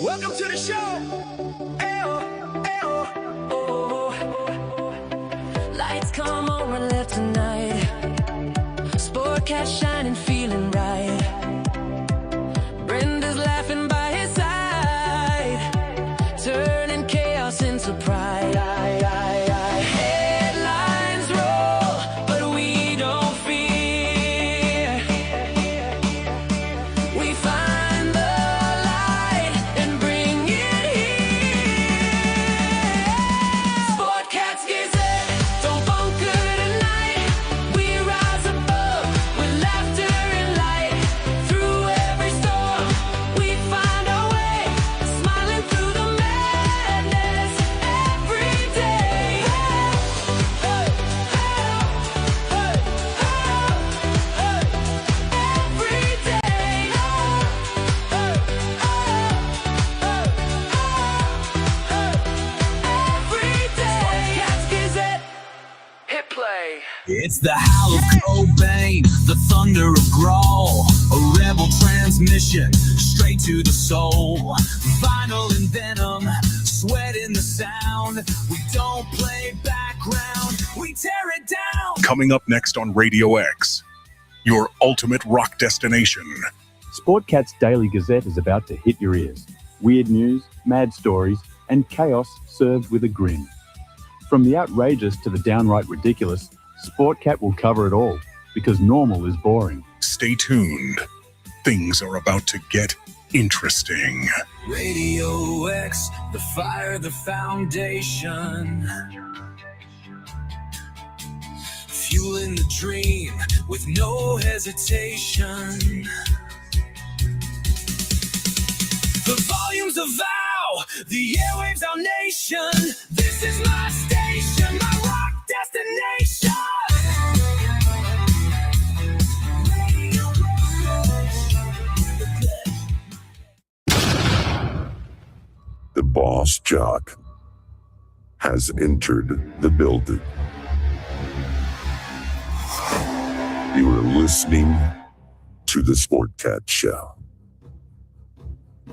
Welcome to the show. Lights come on and left tonight. Sportcat shining, feeling right. Brenda's laughing by his side, turning chaos into pride. Headlines roll, but we don't fear. We find the light and bring it here. Sportcats Gazette, don't bunker tonight. We rise above with laughter and light. Through every storm, we find our way, smiling through the madness every day. Every day. Sportcats Gazette, hit play. It's the howl of Cobain, the thunder of Grawl, a rebel transmission straight to the soul. Vinyl and venom, sweat in the sound. We don't play background, we tear it down. Coming up next on Radio X, your ultimate rock destination. Sportcat's Daily Gazette is about to hit your ears. Weird news, mad stories, and chaos served with a grin. From the outrageous to the downright ridiculous, Sportcat will cover it all, because normal is boring. Stay tuned. Things are about to get interesting. Radio X, the fire, the foundation. Fueling the dream with no hesitation. The volumes of vow, the airwaves, our nation. This is my station, my rock destination. The boss Jock has entered the building. You are listening to the Sportcat Show.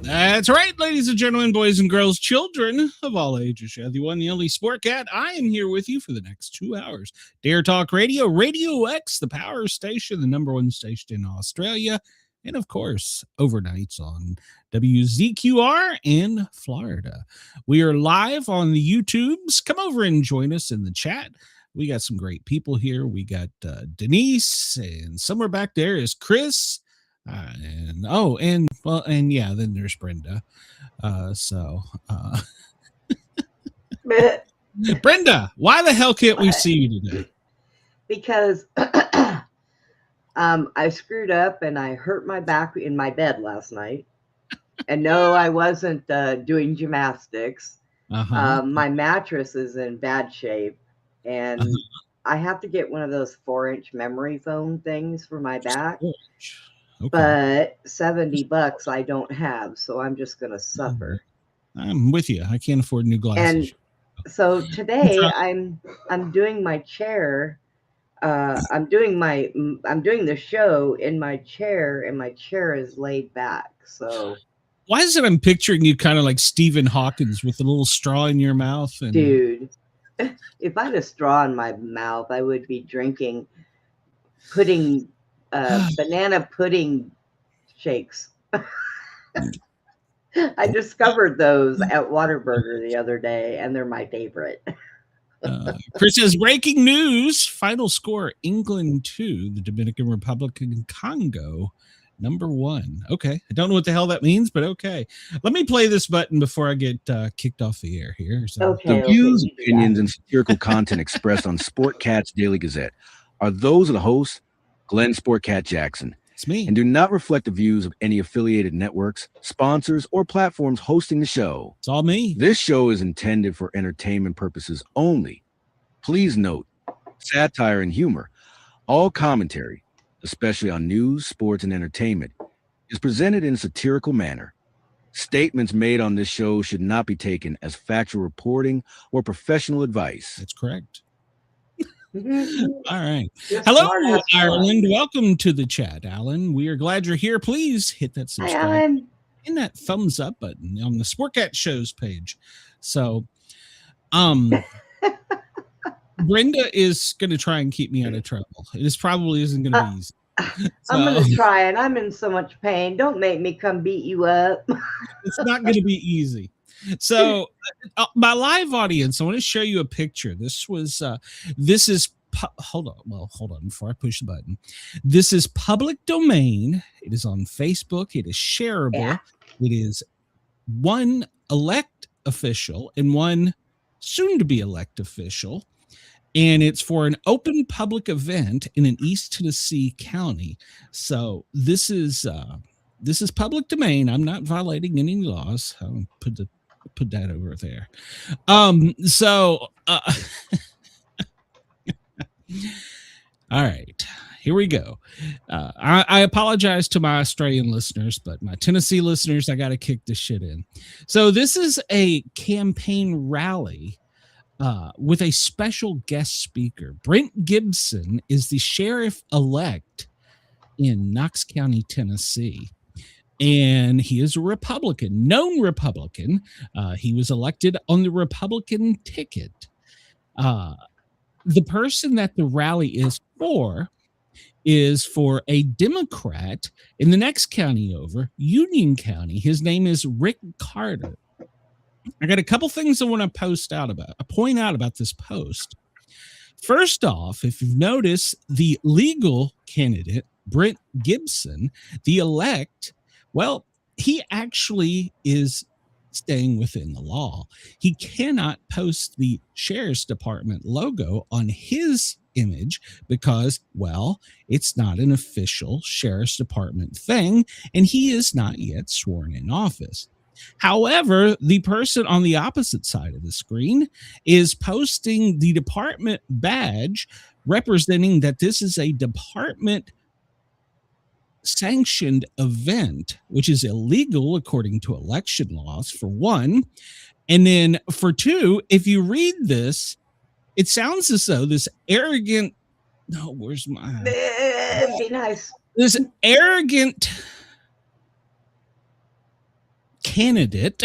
That's right, ladies and gentlemen, boys and girls, children of all ages. Yeah, the one, the only Sportcat. I am here with you for the next 2 hours. Dare Talk Radio, Radio X, the power station, the number one station in Australia, and of course, overnights on WZQR in Florida. We are live on the YouTubes. Come over and join us in the chat. We got some great people here. We got Denise, and somewhere back there is Chris. Then there's Brenda. Brenda, why the hell can't we see you today? Because I screwed up and I hurt my back in my bed last night. And no, I wasn't doing gymnastics. My mattress is in bad shape, and I have to get one of those 4-inch memory foam things for my back. Okay. But $70 I don't have, so I'm just gonna suffer. I'm with you. I can't afford new glasses. And so today I'm doing my chair. I'm doing the show in my chair, and my chair is laid back. So why is it I'm picturing you kind of like Stephen Hawkins with a little straw in your mouth? And dude, if I had a straw in my mouth, I would be drinking pudding. Banana pudding shakes. I discovered those at Whataburger the other day, and they're my favorite. Chris says, breaking news. Final score, England 2, the Dominican Republic and Congo, number 1. Okay. I don't know what the hell that means, but okay. Let me play this button before I get kicked off the air here. So. Okay, the views, opinions, and satirical content expressed on Sportcat's Daily Gazette are those of the host, Glenn Sportcat Jackson. It's me. And do not reflect the views of any affiliated networks, sponsors, or platforms hosting the show. It's all me. This show is intended for entertainment purposes only. Please note, satire and humor, all commentary, especially on news, sports, and entertainment, is presented in a satirical manner. Statements made on this show should not be taken as factual reporting or professional advice. That's correct. All right. Hello, Ireland. Welcome to the chat, Alan. We are glad you're here. Please hit that subscribe. Hi, Alan. in that thumbs up button on the Sportcat Show's page. So, Brenda is going to try and keep me out of trouble. This probably isn't going to be easy. So, I'm going to try, and I'm in so much pain. Don't make me come beat you up. It's not going to be easy. So, my live audience, I want to show you a picture. This is hold on before I push the button. This is public domain. It is on Facebook. It is shareable. Yeah. It is one elect official and one soon to be elect official. And it's for an open public event in an East Tennessee county. So this is public domain. I'm not violating any laws. I'll put that over there. All right, here we go. I apologize to my Australian listeners, but my Tennessee listeners, I got to kick this shit in. So this is a campaign rally with a special guest speaker. Brent Gibson is the sheriff-elect in Knox County, Tennessee. And he is a Republican, known Republican. He was elected on the Republican ticket. The person that the rally is for a Democrat in the next county over, Union County. His name is Rick Carter. I got a couple things I want to point out about this post. First off, if you've noticed, the legal candidate, Brent Gibson, the elect, well, he actually is staying within the law. He cannot post the sheriff's department logo on his image because, well, it's not an official sheriff's department thing, and he is not yet sworn in office. However, the person on the opposite side of the screen is posting the department badge representing that this is a department sanctioned event, which is illegal according to election laws, for one. And then for two, if you read this, it sounds as though this arrogant, where's my, be nice. This arrogant candidate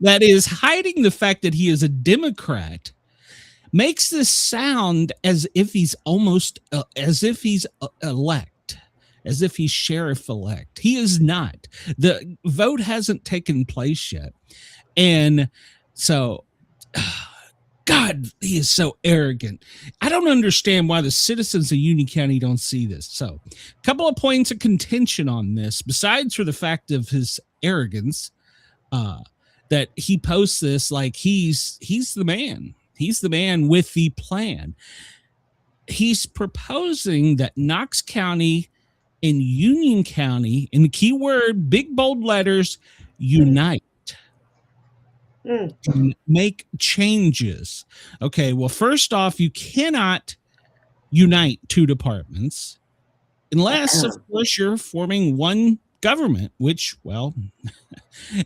that is hiding the fact that he is a Democrat makes this sound as if he's almost elect, as if he's sheriff elect. He is not. The vote hasn't taken place yet. And so, God, he is so arrogant. I don't understand why the citizens of Union County don't see this. So a couple of points of contention on this, besides for the fact of his arrogance, that he posts this like he's the man. He's the man with the plan. He's proposing that Knox County and Union County, in the keyword, big bold letters, unite. And make changes. Okay, well, first off, you cannot unite two departments unless, of course, you're forming one government, which, well,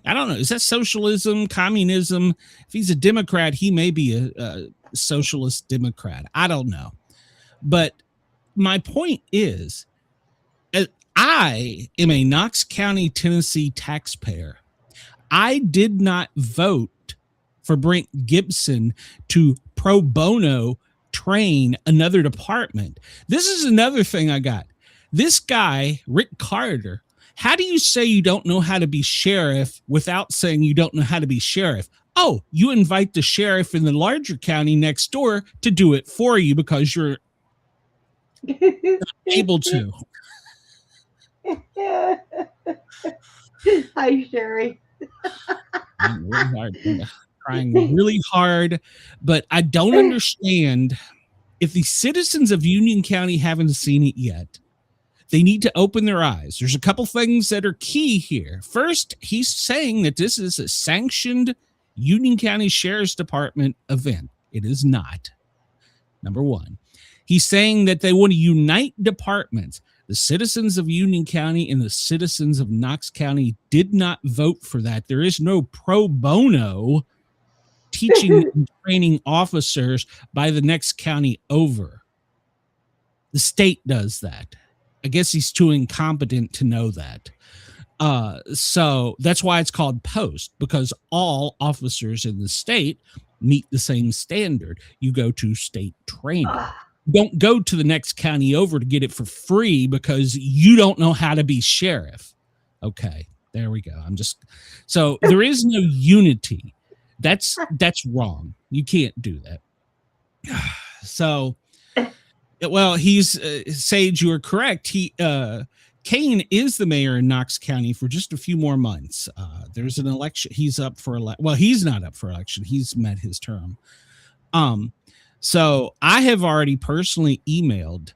I don't know. Is that socialism, communism? If he's a Democrat, he may be a socialist Democrat. I don't know. But my point is, I am a Knox County, Tennessee taxpayer. I did not vote for Brent Gibson to pro bono train another department. This is another thing I got. This guy, Rick Carter, how do you say you don't know how to be sheriff without saying you don't know how to be sheriff? Oh, you invite the sheriff in the larger county next door to do it for you because you're not able to. Hi, Sherry. I'm trying really hard, but I don't understand. If the citizens of Union County haven't seen it yet, they need to open their eyes. There's a couple things that are key here. First, he's saying that this is a sanctioned Union County Sheriff's Department event. It is not. Number one, he's saying that they want to unite departments. The citizens of Union County and the citizens of Knox County did not vote for that. There is no pro bono teaching and training officers by the next county over. The state does that. I guess he's too incompetent to know that. So that's why it's called post, because all officers in the state meet the same standard. You go to state training. Don't go to the next county over to get it for free because you don't know how to be sheriff. Okay, there we go. So there is no unity. That's wrong. You can't do that. So, well, he's Sage, you are correct. Kane is the mayor in Knox County for just a few more months. There's an election. He's up for well, he's not up for election. He's met his term. So I have already personally emailed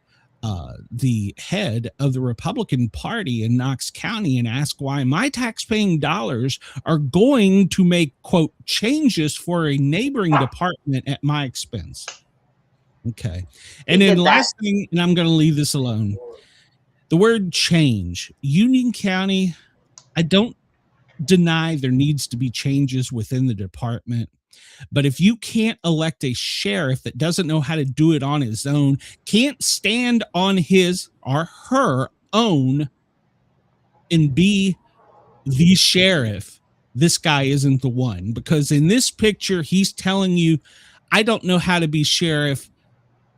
the head of the Republican Party in Knox County and asked why my taxpaying dollars are going to make, quote, changes for a neighboring department at my expense. Okay. And then last thing, and I'm going to leave this alone. The word change. Union County, I don't deny there needs to be changes within the department. But if you can't elect a sheriff that doesn't know how to do it on his own, can't stand on his or her own and be the sheriff, this guy isn't the one. Because in this picture, he's telling you, I don't know how to be sheriff,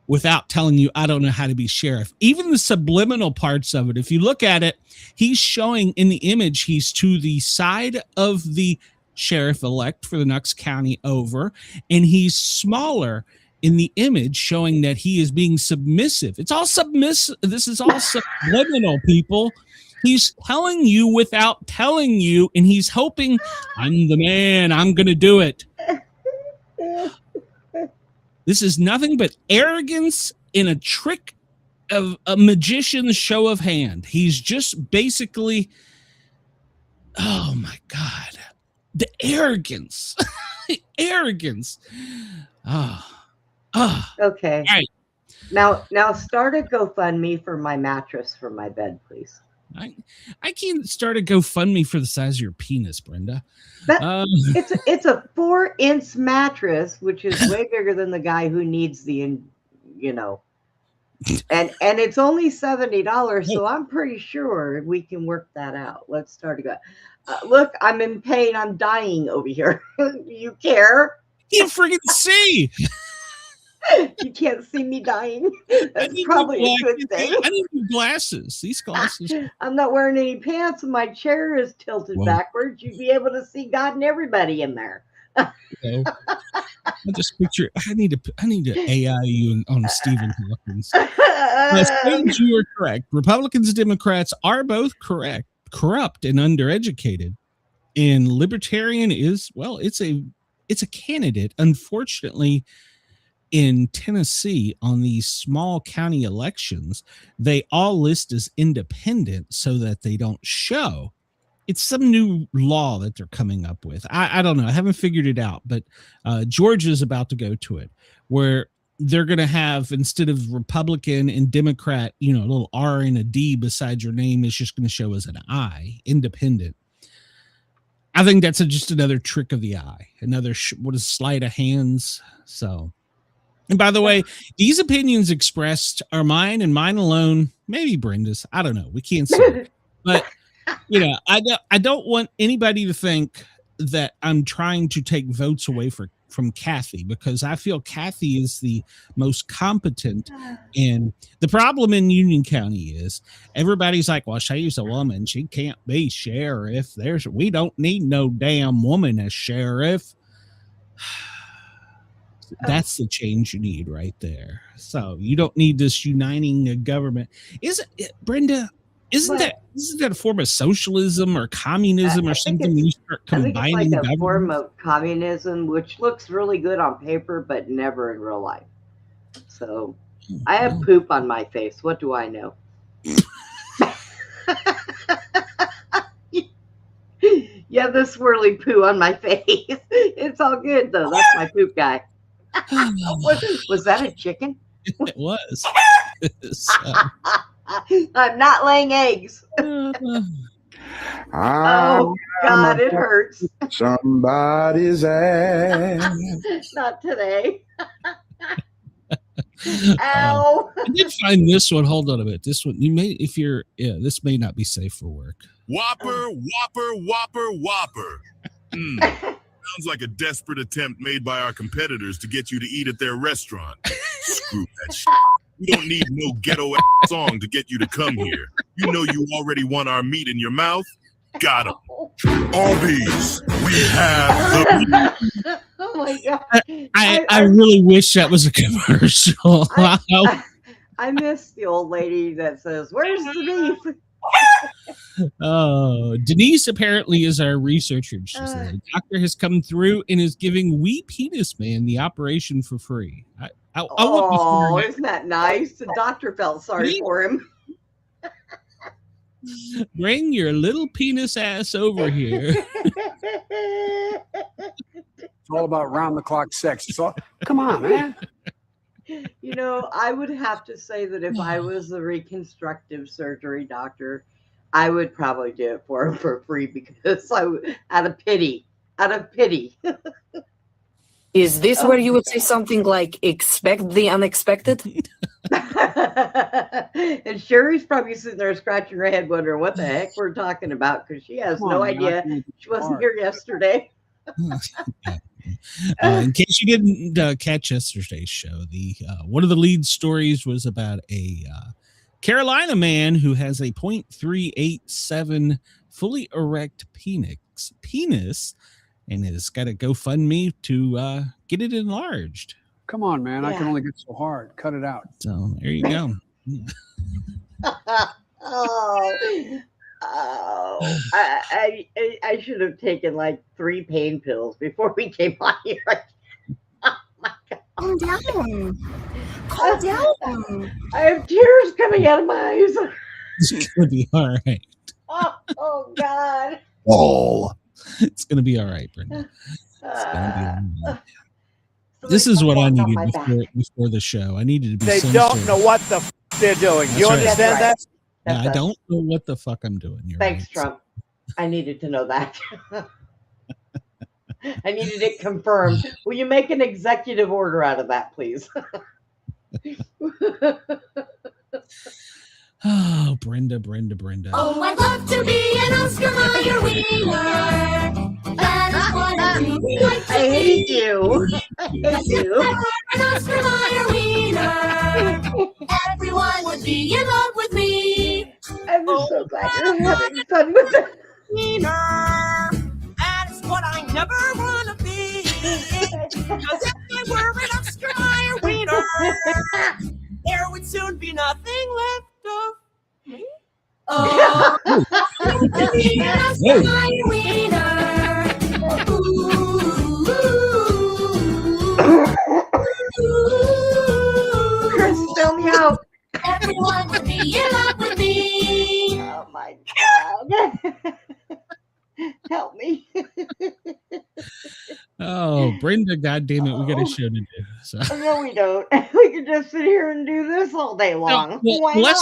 without telling you, I don't know how to be sheriff. Even the subliminal parts of it, if you look at it, he's showing in the image, he's to the side of the sheriff-elect for the Knox County over, and he's smaller in the image, showing that he is being submissive. It's all submissive. This is all subliminal, people. He's telling you without telling you, and he's hoping, I'm the man, I'm going to do it. This is nothing but arrogance in a trick of a magician's show of hand. He's just basically, oh my God, the arrogance, arrogance. Okay. All right. Now start a GoFundMe for my mattress for my bed, please. I can't start a GoFundMe for the size of your penis, Brenda. It's a 4-inch mattress, which is way bigger than the guy who needs and it's only $70. So I'm pretty sure we can work that out. Let's start again. Look, I'm in pain. I'm dying over here. You care? You freaking see. You can't see me dying. That's probably a good thing. I need new glasses. These glasses. I'm not wearing any pants, and my chair is tilted backwards. You'd be able to see God and everybody in there. I just picture. I need to AI you on Stephen Hawkins. Yes, you are correct. Republicans and Democrats are both corrupt and undereducated, and Libertarian is it's a candidate. Unfortunately, in Tennessee, on these small county elections, they all list as independent so that they don't show. It's some new law that they're coming up with. I don't know. I haven't figured it out, but Georgia is about to go to it, where they're going to have, instead of Republican and Democrat, a little R and a D beside your name is just going to show as an I, independent. I think that's just another trick of the eye, another sleight of hands. So. And by the way, these opinions expressed are mine and mine alone. Maybe Brenda's. I don't know. We can't say. But, I don't want anybody to think that I'm trying to take votes away from Kathy, because I feel Kathy is the most competent. And the problem in Union County is everybody's like, well, she's a woman. She can't be sheriff. We don't need no damn woman as sheriff. That's the change you need right there. So you don't need this uniting government. Brenda? Isn't that a form of socialism or communism or something? When you start combining, I think it's like a form of communism, which looks really good on paper, but never in real life. So I have poop on my face. What do I know? Yeah, the swirly poo on my face. It's all good though. That's my poop guy. Was that a chicken? It was. I'm not laying eggs. Oh God, it hurts. Somebody's ass. Not today. Ow. I did find this one. Hold on a minute. This one, this may not be safe for work. Whopper, Whopper, Whopper, Whopper. Sounds like a desperate attempt made by our competitors to get you to eat at their restaurant. Screw that shit. We don't need no ghetto ass song to get you to come here. You know you already want our meat in your mouth. Got 'em. Arby's, we have the... Oh my God. I really wish that was a commercial. I miss the old lady that says, "Where's the beef?" Oh, Denise apparently is our researcher. She said the doctor has come through and is giving Wee Penis Man the operation for free. Oh, isn't that nice? The doctor felt sorry for him. Bring your little penis ass over here. It's all about round-the-clock sex. It's all, come on, man. You know, I would have to say that if I was a reconstructive surgery doctor, I would probably do it for him for free because out of pity. Is this where you would say something like, expect the unexpected? And Sherry's probably sitting there scratching her head wondering what the heck we're talking about because she has no idea. She wasn't here yesterday. In case you didn't catch yesterday's show, one of the lead stories was about a Carolina man who has a 0.387 fully erect penis and has got a GoFundMe to get it enlarged. Come on, man. Yeah. I can only get so hard. Cut it out. So there you go. I should have taken like 3 pain pills before we came on here. Oh my God. Calm down. Calm down. I have tears coming out of my eyes. It's gonna be all right. Oh God. It's gonna be all right, Brenda. It's gonna be all right. This is what I needed before the show. I needed to be. They don't know what the they're doing. You understand that? Yeah, I don't know what the fuck I'm doing. Thanks, right. Trump. I needed to know that. I needed it confirmed. Will you make an executive order out of that, please? Oh, Brenda. Oh, I'd love to be an Oscar Mayer wiener. That is what I do. I hate you. I hate you. An Oscar Mayer wiener. Everyone would be in love with me. I'm so glad you're having fun with it. Wiener. That's what I never want to be. Because if I were an Oscar Mayer wiener, there would soon be nothing left of me. Oh, be an Oscar Mayer wiener. Chris, fill me out. Everyone would be in love with me. Oh my God. Help me. Oh, Brenda, goddamn it, we got a show to do. So. No, we don't. We could just sit here and do this all day long. No, Why not?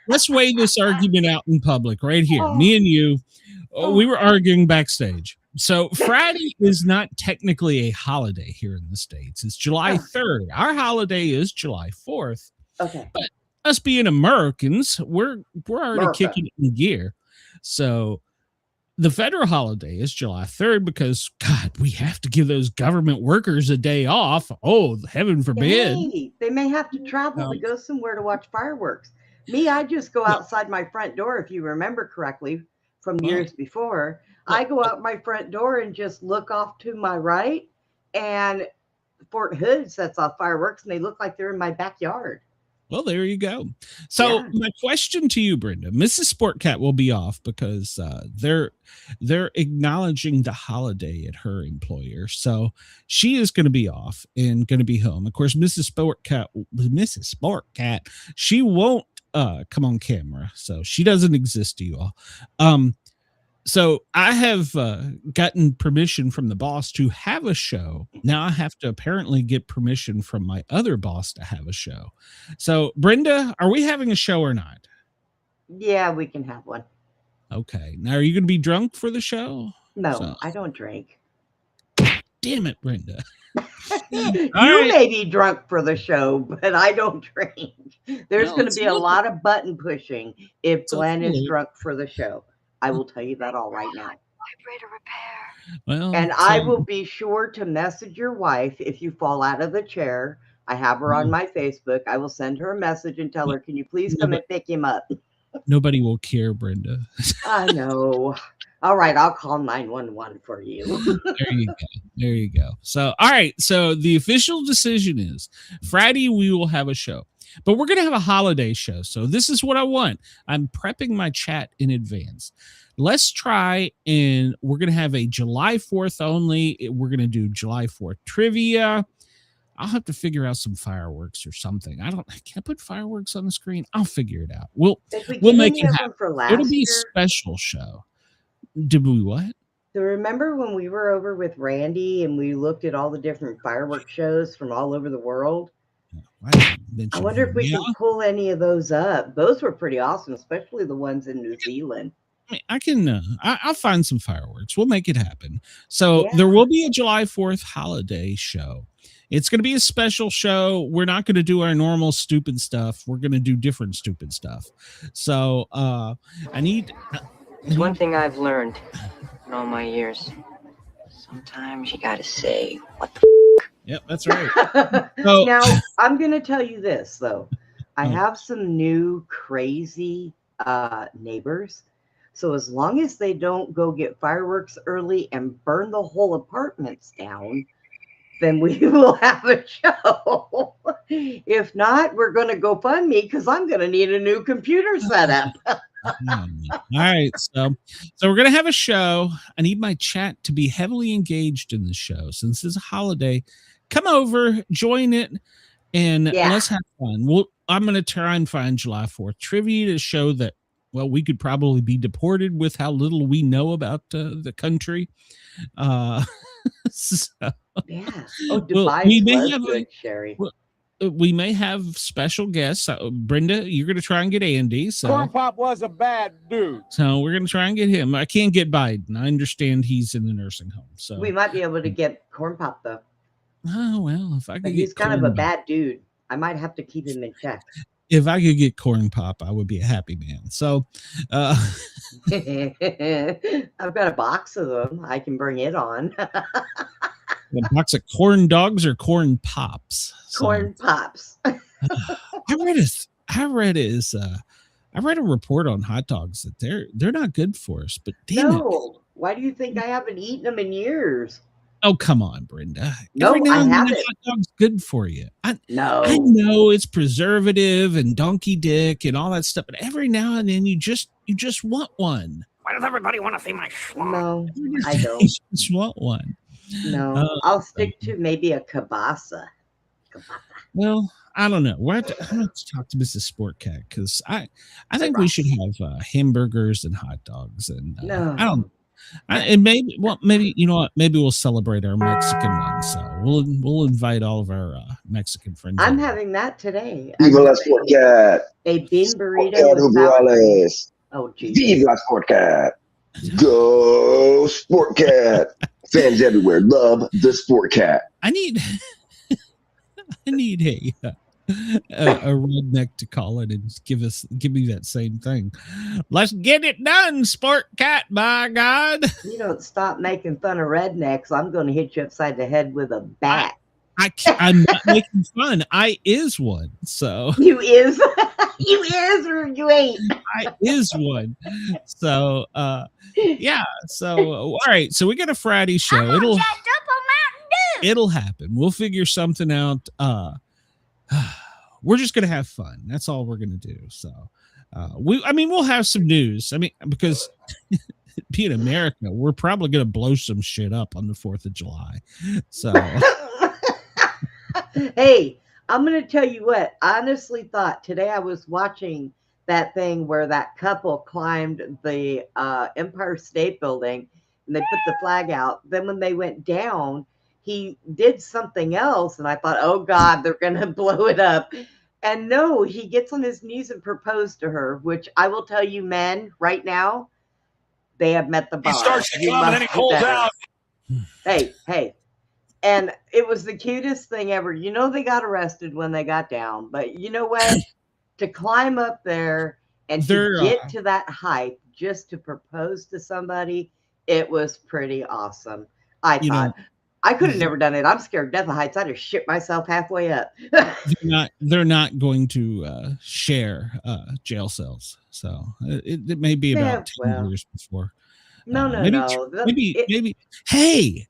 Let's weigh this argument out in public right here. Me and you, we were arguing backstage. So Friday is not technically a holiday here in the States. It's July 3rd. Our holiday is July 4th. Okay. But us being Americans, we're already kicking it in gear. So the federal holiday is July 3rd because, God, we have to give those government workers a day off. Oh, heaven forbid. Hey, they may have to travel to go somewhere to watch fireworks. Me, I just go outside my front door, if you remember correctly, from years before. I go out my front door and just look off to my right, and Fort Hood sets off fireworks, and they look like they're in my backyard. Well, there you go. So my question to you, Brenda, Mrs. Sportcat will be off because they're acknowledging the holiday at her employer. So she is going to be off and going to be home. Of course, Mrs. Sportcat, she won't come on camera. So she doesn't exist to you all. So I have gotten permission from the boss to have a show. Now I have to apparently get permission from my other boss to have a show. So Brenda, are we having a show or not? Yeah, we can have one. Okay. Now, are you going to be drunk for the show? No, I don't drink. Damn it, Brenda. You may be drunk for the show, but I don't drink. There's going to be a lot of button pushing if Glenn is drunk for the show. I will tell you that all right now. Vibrator repair. Well, and I will be sure to message your wife if you fall out of the chair. I have her on my Facebook. I will send her a message and tell her, can you please come and pick him up? Nobody will care, Brenda. I know. All right, I'll call 911 for you. There you go. So, all right. So the official decision is Friday we will have a show, but we're going to have a holiday show. So this is what I want. I'm prepping my chat in advance. Let's try, and we're going to have a July 4th only. We're going to do July 4th trivia. I'll have to figure out some fireworks or something. I can't put fireworks on the screen. I'll figure it out. We'll make it happen. It'll be a special show. Did we what? So remember when we were over with Randy and we looked at all the different fireworks shows from all over the world? I wonder if we can pull any of those up. Those were pretty awesome, especially the ones in New Zealand. I can. I'll find some fireworks. We'll make it happen. So there will be a July 4th holiday show. It's going to be a special show. We're not going to do our normal stupid stuff. We're going to do different stupid stuff. So It's one thing I've learned in all my years. Sometimes you got to say, what the f***? Yep, that's right. Now, I'm going to tell you this, though. I have some new crazy neighbors. So as long as they don't go get fireworks early and burn the whole apartments down, then we will have a show. If not, we're going to go fund me because I'm going to need a new computer setup. All right. So we're going to have a show. I need my chat to be heavily engaged in the show. Since it's a holiday, come over, join it, and let's have fun. I'm going to try and find July 4th trivia to show that, well, we could probably be deported with how little we know about the country. We may have special guests. Brenda, you're going to try and get Andy. So Corn Pop was a bad dude. So we're going to try and get him. I can't get Biden. I understand he's in the nursing home. So we might be able to get Corn Pop, though. Oh, well, if I could he's kind of a bad dude. I might have to keep him in check. If I could get Corn Pop, I would be a happy man. So I've got a box of them. I can bring it on. A box of corn dogs or corn pops? Corn pops. I read a report on hot dogs that they're not good for us. But damn it. Why do you think I haven't eaten them in years? Oh, come on, Brenda. No, every now I and then haven't. a hot dog's good for you. I know it's preservative and donkey dick and all that stuff, but every now and then you just want one. Why does everybody want to see my schlong? No, I don't. You just want one. No, I'll stick to maybe a kielbasa. Well, I don't know. I'm going to talk to Mrs. Sportcat because I think we should have hamburgers and hot dogs. And no. I don't. And maybe you know what? Maybe we'll celebrate our Mexican one. So we'll invite all of our Mexican friends. I'm having that today. Viva la Sportcat. A bean burrito with sour cream. Oh, geez. Viva la Sportcat. Go Sportcat. Fans everywhere love the Sportcat. I need a redneck to call it and give me that same thing. Let's get it done, Sportcat, by God. You don't stop making fun of rednecks, I'm going to hit you upside the head with a bat. I'm not making fun. I is one. So you is or you ain't. I is one. So yeah. So all right. So we got a Friday show. It'll happen. We'll figure something out. We're just gonna have fun. That's all we're gonna do. So we'll have some news. I mean, because being America, we're probably gonna blow some shit up on the 4th of July. So hey, I'm gonna tell you what. I honestly thought today I was watching that thing where that couple climbed the Empire State Building and they put the flag out. Then when they went down, he did something else, and I thought, oh God, they're gonna blow it up. And no, he gets on his knees and proposed to her, which I will tell you, men, right now, they have met the bar. He starts to come and then he pulls out. Hey, And it was the cutest thing ever. You know, they got arrested when they got down, but you know what? To climb up there and to get to that height just to propose to somebody, it was pretty awesome. I thought I could have never done it. I'm scared to death of heights. I'd have shit myself halfway up. they're not going to share jail cells, so it may be about 10 years before. Maybe. Hey,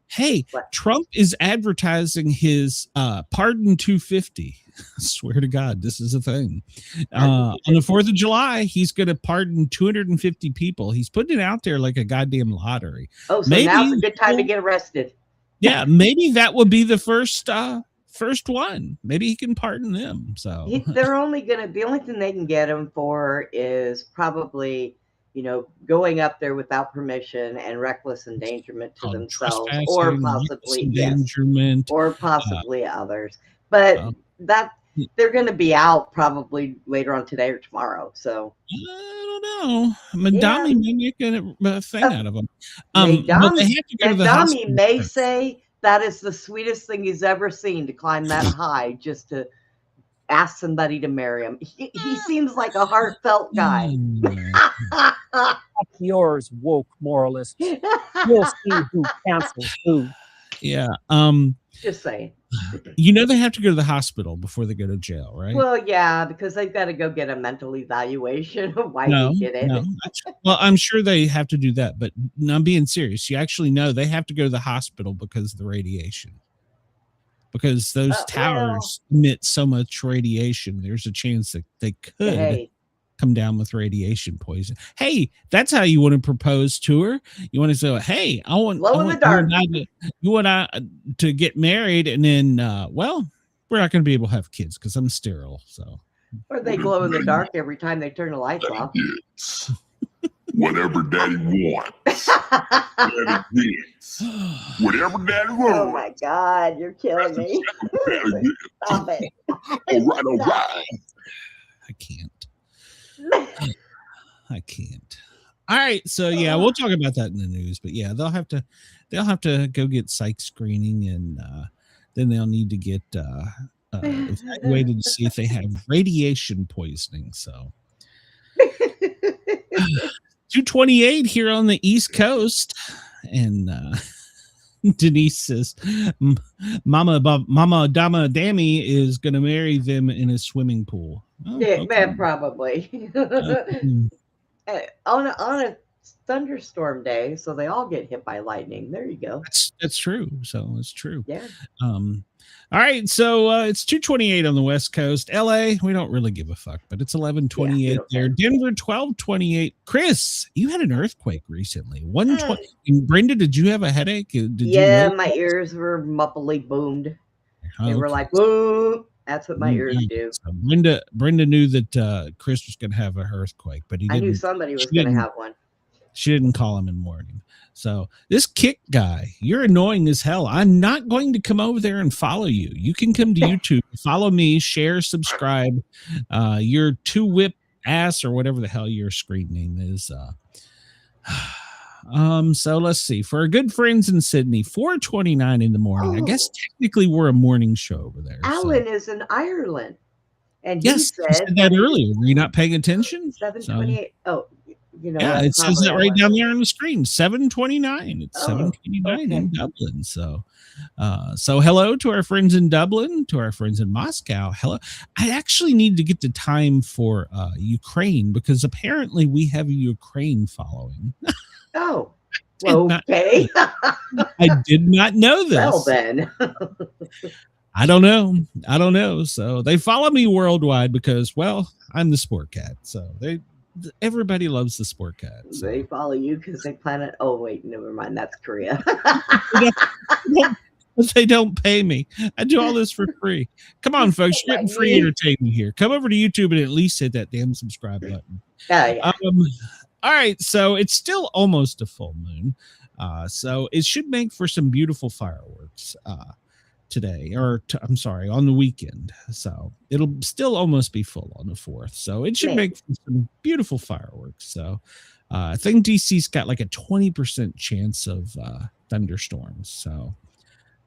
what? Trump is advertising his pardon 250. I swear to God, this is a thing. On the 4th of July, he's going to pardon 250 people. He's putting it out there like a goddamn lottery. Oh, so maybe now's a good time to get arrested. Yeah, maybe that will be the first one. Maybe he can pardon them. So they're only gonna. The only thing they can get him for is probably, going up there without permission and reckless endangerment to themselves, or possibly endangerment, or possibly others. But that they're going to be out probably later on today or tomorrow. So I don't know. Madami may make a thing out of them. Madami may say that is the sweetest thing he's ever seen, to climb that high just to ask somebody to marry him. He seems like a heartfelt guy. Yours, woke moralist. You'll see who cancels who. Yeah. Just saying. They have to go to the hospital before they go to jail, right? Well, yeah, because they've got to go get a mental evaluation of why he did it. No. Well, I'm sure they have to do that, but I'm being serious. You actually know they have to go to the hospital because of the radiation. Because those towers emit so much radiation, there's a chance that they could come down with radiation poison. Hey, that's how you want to propose to her. You want to say, "Hey, I want to get married," and then, we're not going to be able to have kids because I'm sterile. So, or they glow in the dark every time they turn the lights off. Whatever Daddy wants. Whatever Daddy wants. Oh my God, you're killing me. Stop it. All right. I can't. All right, so we'll talk about that in the news. But they'll have to go get psych screening, and then they'll need to get evaluated to see if they have radiation poisoning. So 2:28 here on the East Coast, and Denise says, Mama Dama Dammy is going to marry them in a swimming pool. Oh, okay. Probably. On a thunderstorm day, so they all get hit by lightning. There you go. That's true. So it's true. Yeah. All right, so it's 2:28 on the West Coast. LA, we don't really give a fuck, but it's 11:28 there. Denver, 12:28. Chris, you had an earthquake recently. 1:20. Brenda, did you have a headache? My ears were muffly boomed. They were like, whoa. That's what my ears do. So Brenda knew that Chris was going to have an earthquake, but I knew somebody was going to have one. She didn't call him in the morning. So this Kick guy, you're annoying as hell. I'm not going to come over there and follow you. You can come to YouTube, follow me, share, subscribe. Your two whip ass or whatever the hell your screen name is. So let's see. For our good friends in Sydney, 4:29 in the morning. I guess technically we're a morning show over there. Alan is in Ireland. And he said that earlier. Were you not paying attention? 7:28. It says that right down there on the screen. 7:29. It's 7:29 in Dublin. So hello to our friends in Dublin, to our friends in Moscow. Hello. I actually need to get the time for Ukraine, because apparently we have a Ukraine following. Oh, okay. I did not know this. Well, then. I don't know. So they follow me worldwide because, I'm the Sport Cat. So everybody loves the Sport Cat. So. They follow you because they plan it. Oh, wait, never mind. That's Korea. They don't pay me. I do all this for free. Come on, folks. You're getting free entertainment here. Come over to YouTube and at least hit that damn subscribe button. All right, so it's still almost a full moon. So it should make for some beautiful fireworks today, on the weekend. So it'll still almost be full on the 4th. So it should make for some beautiful fireworks. So I think DC's got like a 20% chance of thunderstorms. So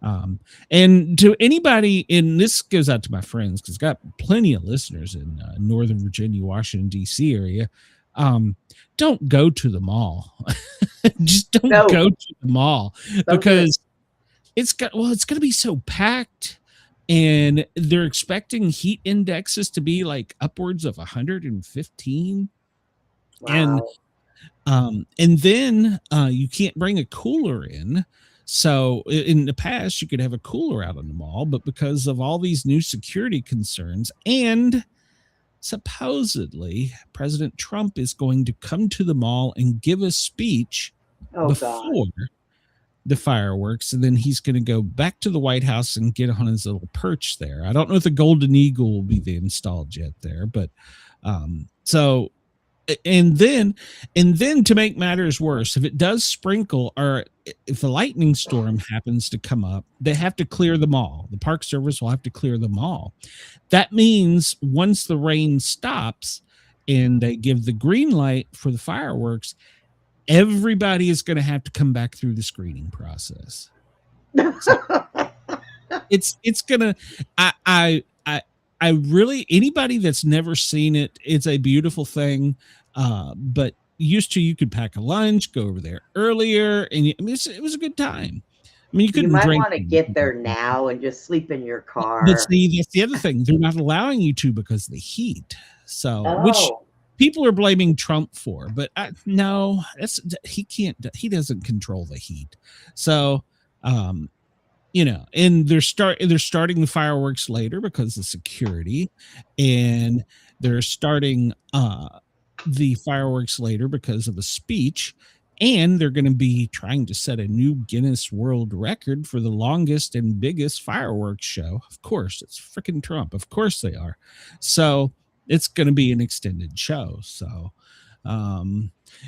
And to anybody, and this goes out to my friends because I've got plenty of listeners in Northern Virginia, Washington, D.C. area. Don't go to the mall. Just don't go to the mall because it's going to be so packed, and they're expecting heat indexes to be like upwards of 115. Wow. And then you can't bring a cooler in. So in the past, you could have a cooler out on the mall, but because of all these new security concerns, and supposedly President Trump is going to come to the mall and give a speech before the fireworks, and then he's going to go back to the White House and get on his little perch there. I don't know if the Golden Eagle will be installed yet there, but so. And then to make matters worse, if it does sprinkle or if a lightning storm happens to come up, they have to clear the mall. The Park Service will have to clear the mall. That means once the rain stops and they give the green light for the fireworks, everybody is going to have to come back through the screening process. So it's going to, I really, anybody that's never seen it, it's a beautiful thing. But used to, you could pack a lunch, go over there earlier, and it was a good time. I mean, you might want to get there now and just sleep in your car. But see, that's the other thing. They're not allowing you to because of the heat. So, which people are blaming Trump for, but no, he can't. He doesn't control the heat. So, and they're starting the fireworks later because of security, and they're starting the fireworks later because of a speech, and they're going to be trying to set a new Guinness World Record for the longest and biggest fireworks show. Of course, it's freaking Trump. Of course they are. So it's going to be an extended show. So,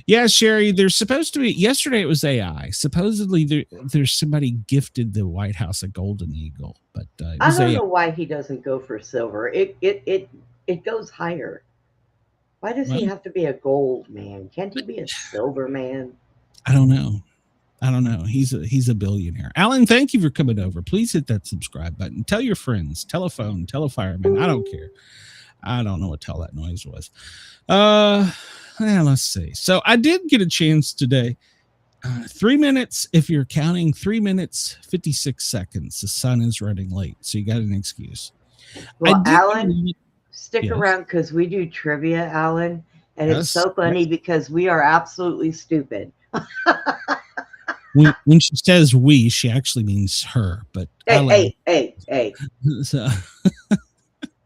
yeah, Sherry, there's supposed to be, yesterday it was AI. Supposedly there's somebody gifted the White House a Golden Eagle, but I don't know why he doesn't go for silver. It goes higher. Why does he have to be a gold man? Can't he be a silver man? I don't know. He's a billionaire. Alan, thank you for coming over. Please hit that subscribe button. Tell your friends, tell a phone, tell a fireman. I don't care. I don't know what the hell that noise was. Let's see. So I did get a chance today. 3 minutes, if you're counting, 3 minutes, 56 seconds. The sun is running late, so you got an excuse. Well, Alan, stick around because we do trivia, Alan, and it's so funny because we are absolutely stupid. When she says we, she actually means her. But hey. So.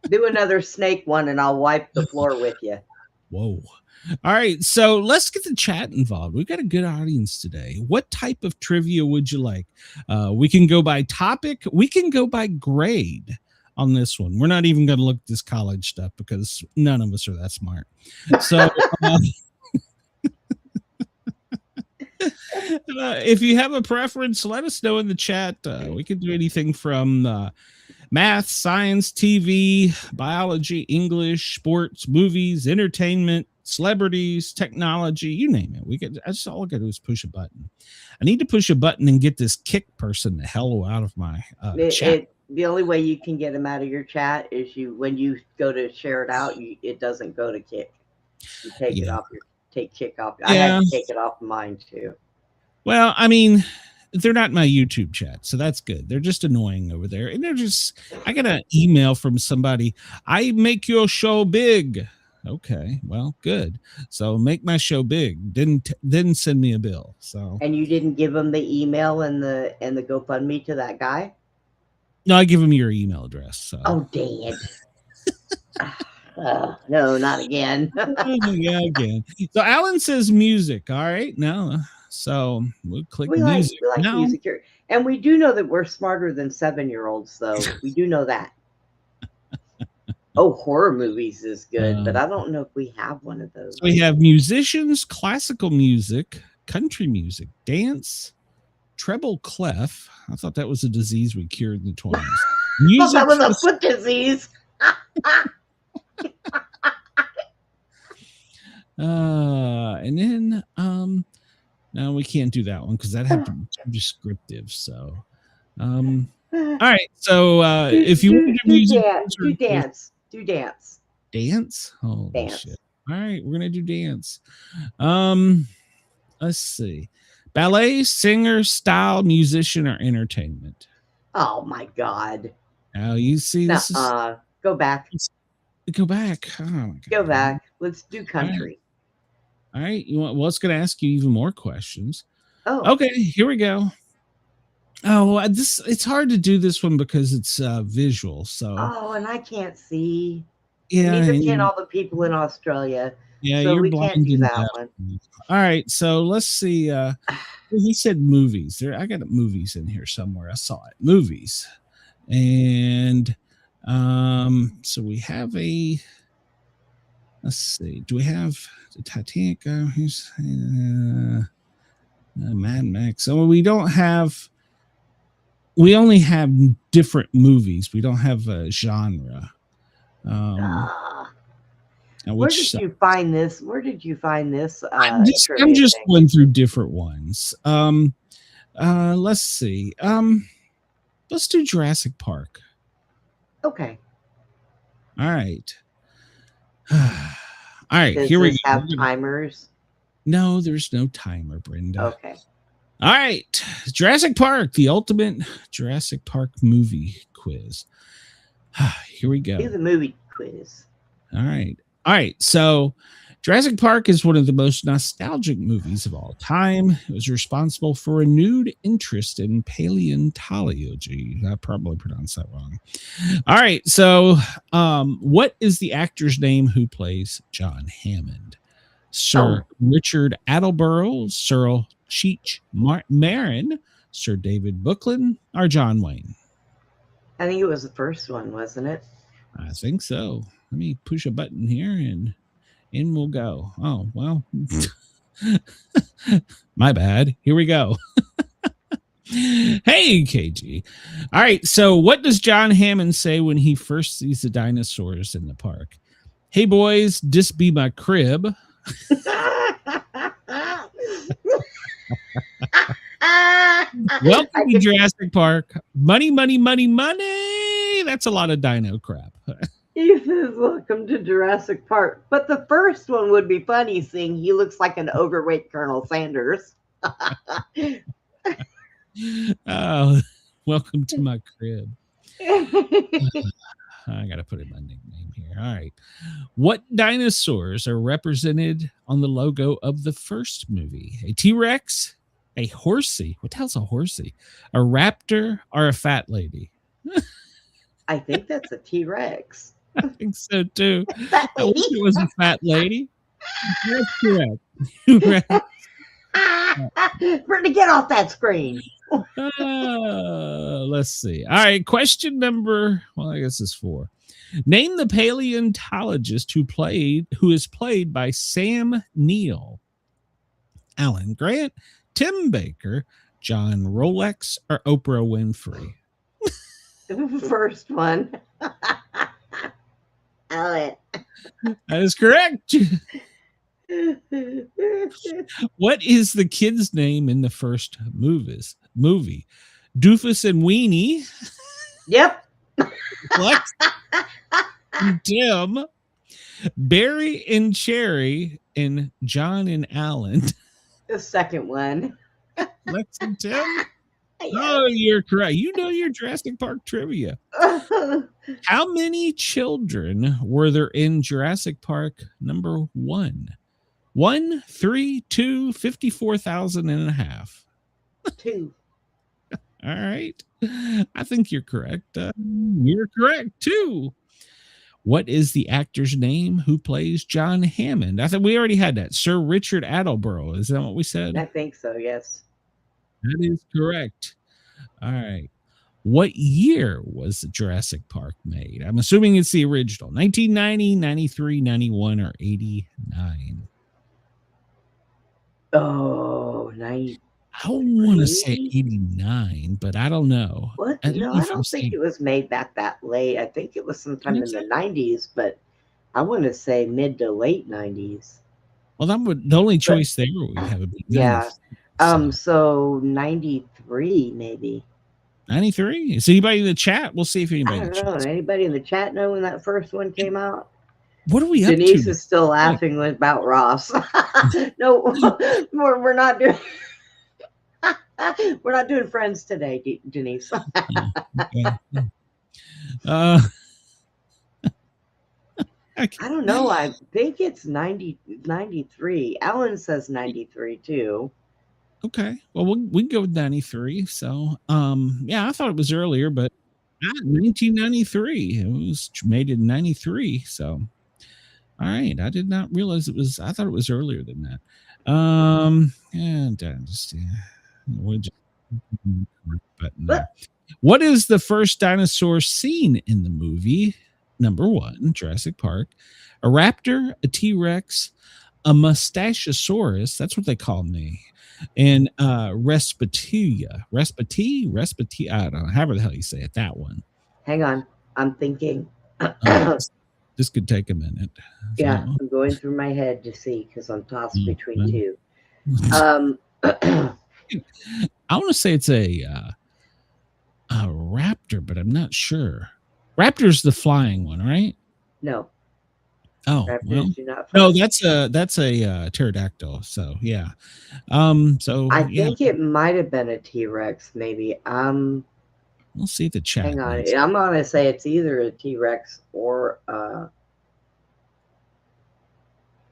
Do another snake one and I'll wipe the floor with you. Whoa. All right. So let's get the chat involved. We've got a good audience today. What type of trivia would you like? We can go by topic. We can go by grade on this one. We're not even going to look at this college stuff because none of us are that smart. So if you have a preference, let us know in the chat. We can do anything from math, science, TV, biology, English, sports, movies, entertainment, celebrities, technology, you name it. That's all I got to do is push a button. I need to push a button and get this Kick person the hell out of my chat. The only way you can get them out of your chat is when you go to share it out, it doesn't go to Kick. You take it off take Kick off. I had to take it off mine too. Well, I mean, they're not my YouTube chat, so that's good. They're just annoying over there. And I got an email from somebody. I make your show big. Okay, well, good. So make my show big. Didn't send me a bill. So. And you didn't give them the email and the GoFundMe to that guy? No, I give him your email address. So. Oh, dang it. No, not again. Yeah, again. So Alan says music. All right, no. So we'll click music. We like music here. And we do know that we're smarter than 7-year-olds, though. We do know that. Horror movies is good, but I don't know if we have one of those. We have musicians, classical music, country music, dance, treble clef. I thought that was a disease we cured in the 20s. Music that was a foot disease. And then no, we can't do that one because that had to be descriptive. So All right. So if you want to do dance. Dance? Holy Dance. shit. All right, we're gonna do dance. Let's see. Ballet, singer, style, musician, or entertainment. Oh my God. Now you see this is go back. Go back. Oh my God. Go back. Let's do country. All right. You want? Well, it's going to ask you even more questions. Oh. Okay. Here we go. Oh, it's hard to do this one because it's visual. So. Oh, and I can't see. Yeah. Neither can all the people in Australia. Yeah, so you're we blind can't do and that deaf. one. All right. So let's see. He said movies. I got movies in here somewhere. I saw it. Movies. And so we have let's see, do we have the Titanic? Who's Mad Max? So we only have different movies. We don't have a genre. Where did you find this? I'm just going through different ones. Let's see. Let's do Jurassic Park. Okay. All right. All right. Does here we this go. have timers? No, there's no timer, Brenda. Okay. All right. Jurassic Park, the ultimate Jurassic Park movie quiz. Here we go. Do the movie quiz. All right. So Jurassic Park is one of the most nostalgic movies of all time. It was responsible for a renewed interest in paleontology. I probably pronounced that wrong. All right. So what is the actor's name who plays John Hammond? Sir Richard Attleborough, Sir Cheech Marin, Sir David Buckland, or John Wayne? I think it was the first one, wasn't it? I think so. Let me push a button here and in we'll go. Oh, well. My bad. Here we go. Hey, KG. All right. So what does John Hammond say when he first sees the dinosaurs in the park? Hey, boys, this be my crib. Welcome to Jurassic Park. Money, money, money, money. That's a lot of dino crap. He says, welcome to Jurassic Park. But the first one would be funny, seeing he looks like an overweight Colonel Sanders. Oh, welcome to my crib. I got to put in my nickname here. All right. What dinosaurs are represented on the logo of the first movie? A T-Rex, a horsey. What the hell's a horsey? A raptor, or a fat lady? I think that's a T-Rex. I think so too. I wish it was a fat lady. That's correct. Brenda, get off that screen. Let's see. All right. Question number, well, I guess it's 4. Name the paleontologist who is played by Sam Neill. Alan Grant, Tim Baker, John Rolex, or Oprah Winfrey? The first one. Alan. That is correct. What is the kid's name in the first movie? Doofus and Weenie. Yep. Lex and Tim. Barry and Cherry, and John and Alan. The second one. Lex and Tim. Oh, you're correct. You know your Jurassic Park trivia. How many children were there in Jurassic Park number 1? 1, 3, 2, 54,000 and a half. 2. All right. I think you're correct. You're correct, 2. What is the actor's name who plays John Hammond? I think we already had that. Sir Richard Attleborough. Is that what we said? I think so, yes. That is correct. All right. What year was Jurassic Park made? I'm assuming it's the original. 1990, 93, 91, or 89? Oh, 90. I want to say 89, but I don't know. What? I don't think it was made back that late. I think it was sometime in the 90s, but I want to say mid to late 90s. Well, the only choice there would have a big yeah. So 93 maybe. 93. Is anybody in the chat? We'll see if anybody. I don't know. Anybody in the chat know when that first one came out? What are we up to? Denise is still laughing about Ross. No, we're not doing. We're not doing Friends today, Denise. I don't know. I think it's 93. Alan says 93 too. Okay. Well, we can go with 93. So, yeah, I thought it was earlier, but 1993. It was made in 93. So, all right. I did not realize it was. I thought it was earlier than that. And just what is the first dinosaur seen in the movie? Number 1, Jurassic Park. A raptor, a T-Rex, a mustachosaurus. That's what they call me. And Respatia. Respati. I don't know. However the hell you say it. That one. Hang on. I'm thinking. This could take a minute. Yeah, I'm going through my head to see because I'm tossed between two. I want to say it's a raptor, but I'm not sure. Raptor's the flying one, right? No. Oh, well, no, that's a pterodactyl. So yeah. So I think it might have been a T-Rex, maybe. We'll see the chat. Hang on. I'm gonna say it's either a T-Rex or a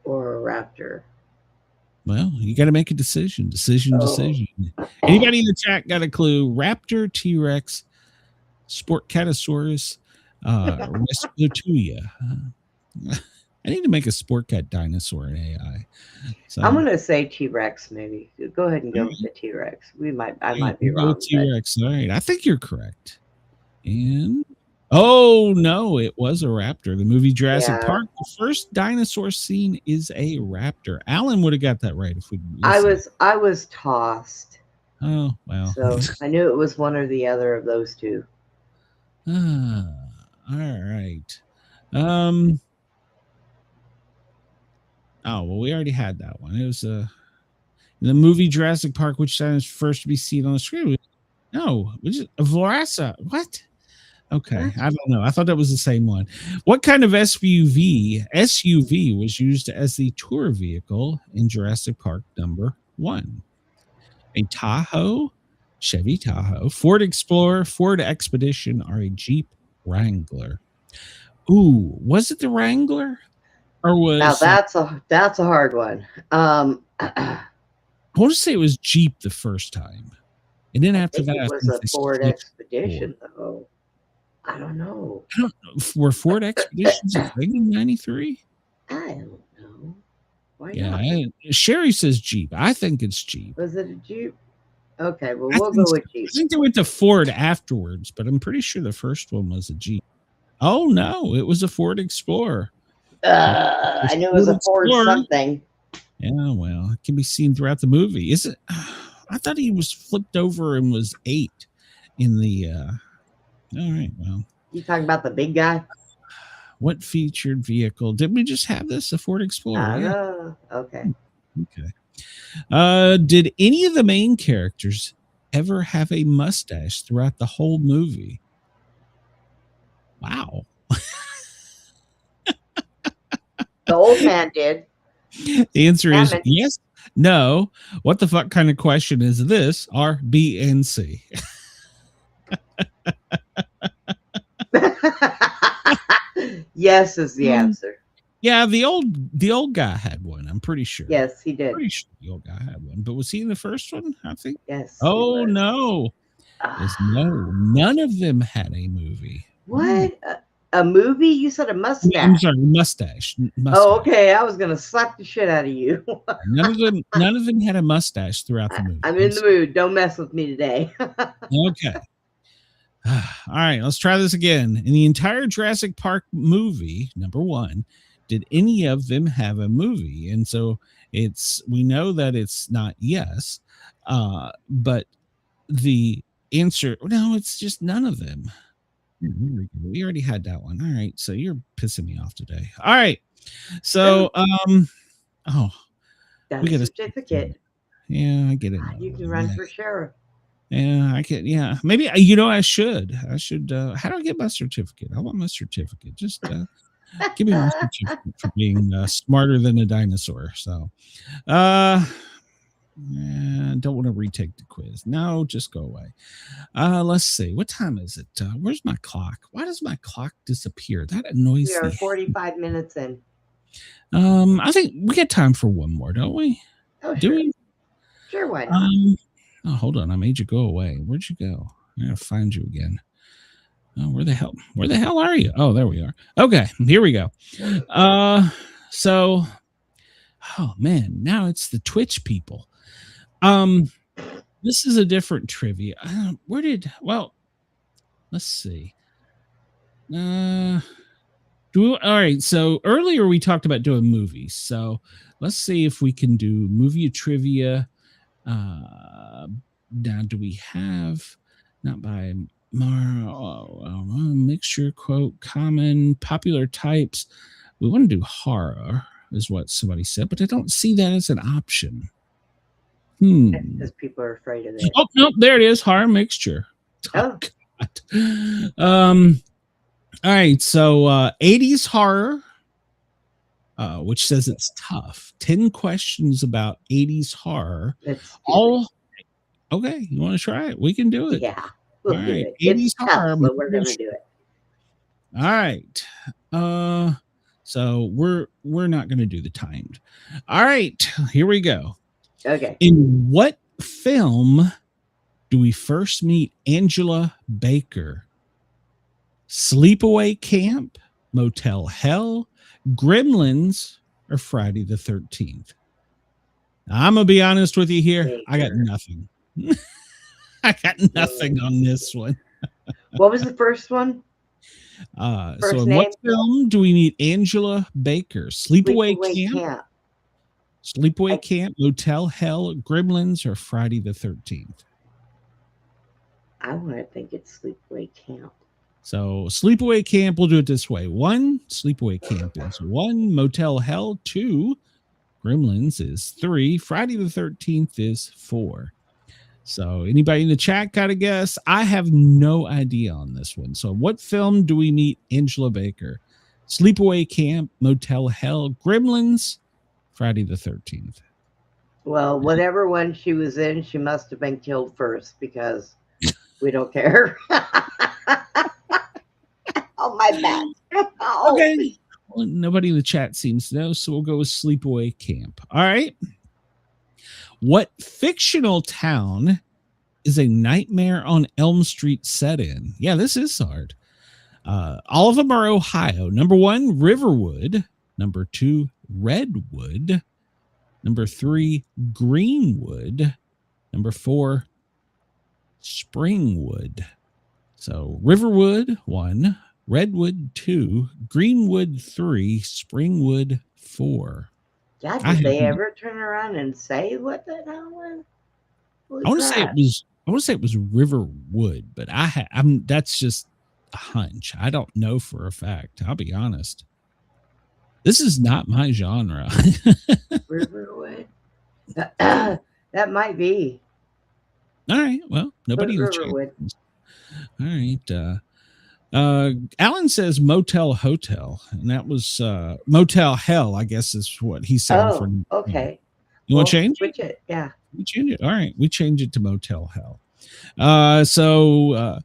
raptor. Well, you got to make a decision. Decision. Anybody in the chat got a clue? Raptor, T-Rex, Sportcatosaurus, Respatia. I need to make a Sportcat dinosaur in AI. So I'm gonna say T-Rex, maybe. Go ahead and go with the T-Rex. I might be wrong. T-Rex. All right. I think you're correct. And oh no, it was a raptor. The movie Jurassic Park. The first dinosaur seen is a raptor. Alan would have got that right if we. I was tossed. Oh well. So I knew it was one or the other of those two. All right. Oh well, we already had that one. It was the movie Jurassic Park, which was first to be seen on the screen. No, which is a Vorasa. What? Okay, I don't know. I thought that was the same one. What kind of SUV was used as the tour vehicle in Jurassic Park number 1? A Tahoe, Chevy Tahoe, Ford Explorer, Ford Expedition, or a Jeep Wrangler? Ooh, was it the Wrangler? Or was now that's a hard one. I want to say it was Jeep the first time, and then after that, it was a Ford Expedition, though. I don't know. Were Ford Expeditions a thing in 93? I don't know. Why not? not? Sherry says Jeep. I think it's Jeep. Was it a Jeep? Okay, well, we'll go with Jeep. I think they went to Ford afterwards, but I'm pretty sure the first one was a Jeep. Oh no, it was a Ford Explorer. I knew it was a Ford something. Yeah, well, it can be seen throughout the movie. Is it? I thought he was flipped over and was 8 in the. All right, well. You talking about the big guy? What featured vehicle? Did we just have this? A Ford Explorer? Okay. Okay. Did any of the main characters ever have a mustache throughout the whole movie? Wow. The old man did. The answer is yes, no. What the fuck kind of question is this? R, B, and C. Yes is the answer. Yeah, the old guy had one. I'm pretty sure. Yes, he did. Pretty sure the old guy had one. But was he in the first one? I think. Yes. Oh no. No, none of them had a movie. What? A movie? You said a mustache. I'm sorry, mustache. Oh, okay. I was gonna slap the shit out of you. None of them had a mustache throughout the movie. I'm in the mood. Don't mess with me today. Okay. All right, let's try this again. In the entire Jurassic Park movie, number 1, did any of them have a movie? And so we know that it's not yes, but the answer, no, it's just none of them. We already had that one. All right, so you're pissing me off today. All right, so we get a certificate. Yeah, I get it. You can run for sheriff. Yeah, I can. Yeah, maybe I should. How do I get my certificate? I want my certificate. Just give me my certificate for being smarter than a dinosaur. So, don't want to retake the quiz. No, just go away. Let's see. What time is it? Where's my clock? Why does my clock disappear? That annoys We are me. 45 minutes in. I think we got time for one more, don't we? Oh, Do sure. we? Sure, why not? Oh, hold on. I made you go away. Where'd you go? I'm gonna find you again. Oh, where the hell are you? Oh, there we are. Okay, here we go. So, oh man, now it's the Twitch people. This is a different trivia. Let's see. All right. So earlier we talked about doing movies. So let's see if we can do movie trivia. Now, do we have not by mixture, quote, common, popular types? We want to do horror, is what somebody said, but I don't see that as an option. Because people are afraid of it. Oh, nope, there it is. Horror mixture. Oh. All right, so 80s horror, which says it's tough. 10 questions about 80s horror. Okay, you want to try it? We can do it. Yeah, we'll all do right, it. 80s It's horror. tough, but we're going to do it. All right. So we're not going to do the timed. All right, here we go. Okay. In what film do we first meet Angela Baker? Sleepaway Camp, Motel Hell, Gremlins, or Friday the 13th? I'm going to be honest with you here. Baker. I got nothing. I got nothing on this one. What was the first one? So in what film do we meet Angela Baker? Sleepaway Camp. Sleepaway Camp, Motel Hell, Gremlins, or Friday the 13th? I want to think it's Sleepaway Camp. So Sleepaway Camp, we'll do it this way. 1, Sleepaway Camp is 1, Motel Hell 2, Gremlins is 3, Friday the 13th is 4. So anybody in the chat got a guess? I have no idea on this one. So what film do we meet Angela Baker? Sleepaway Camp, Motel Hell, Gremlins, Friday the 13th. Well, whatever one she was in, she must have been killed first because we don't care. Oh, my bad. Oh. Okay. Well, nobody in the chat seems to know, so we'll go with Sleepaway Camp. All right. What fictional town is a Nightmare on Elm Street set in? Yeah, this is hard. All of them are Ohio. Number 1, Riverwood. Number 2, Redwood. Number 3, Greenwood. Number 4, Springwood. So Riverwood 1, Redwood 2, Greenwood 3, Springwood 4. God, did they ever turn around and say what the hell was? I want to say it was Riverwood, but I'm that's just a hunch. I don't know for a fact. I'll be honest. This is not my genre. Riverwood. That might be. All right. Well, nobody in the chat. All right. Alan says Motel Hotel, and that was Motel Hell, I guess is what he said. Oh, okay. You want to change it? Yeah. We change it. All right. We change it to Motel Hell. So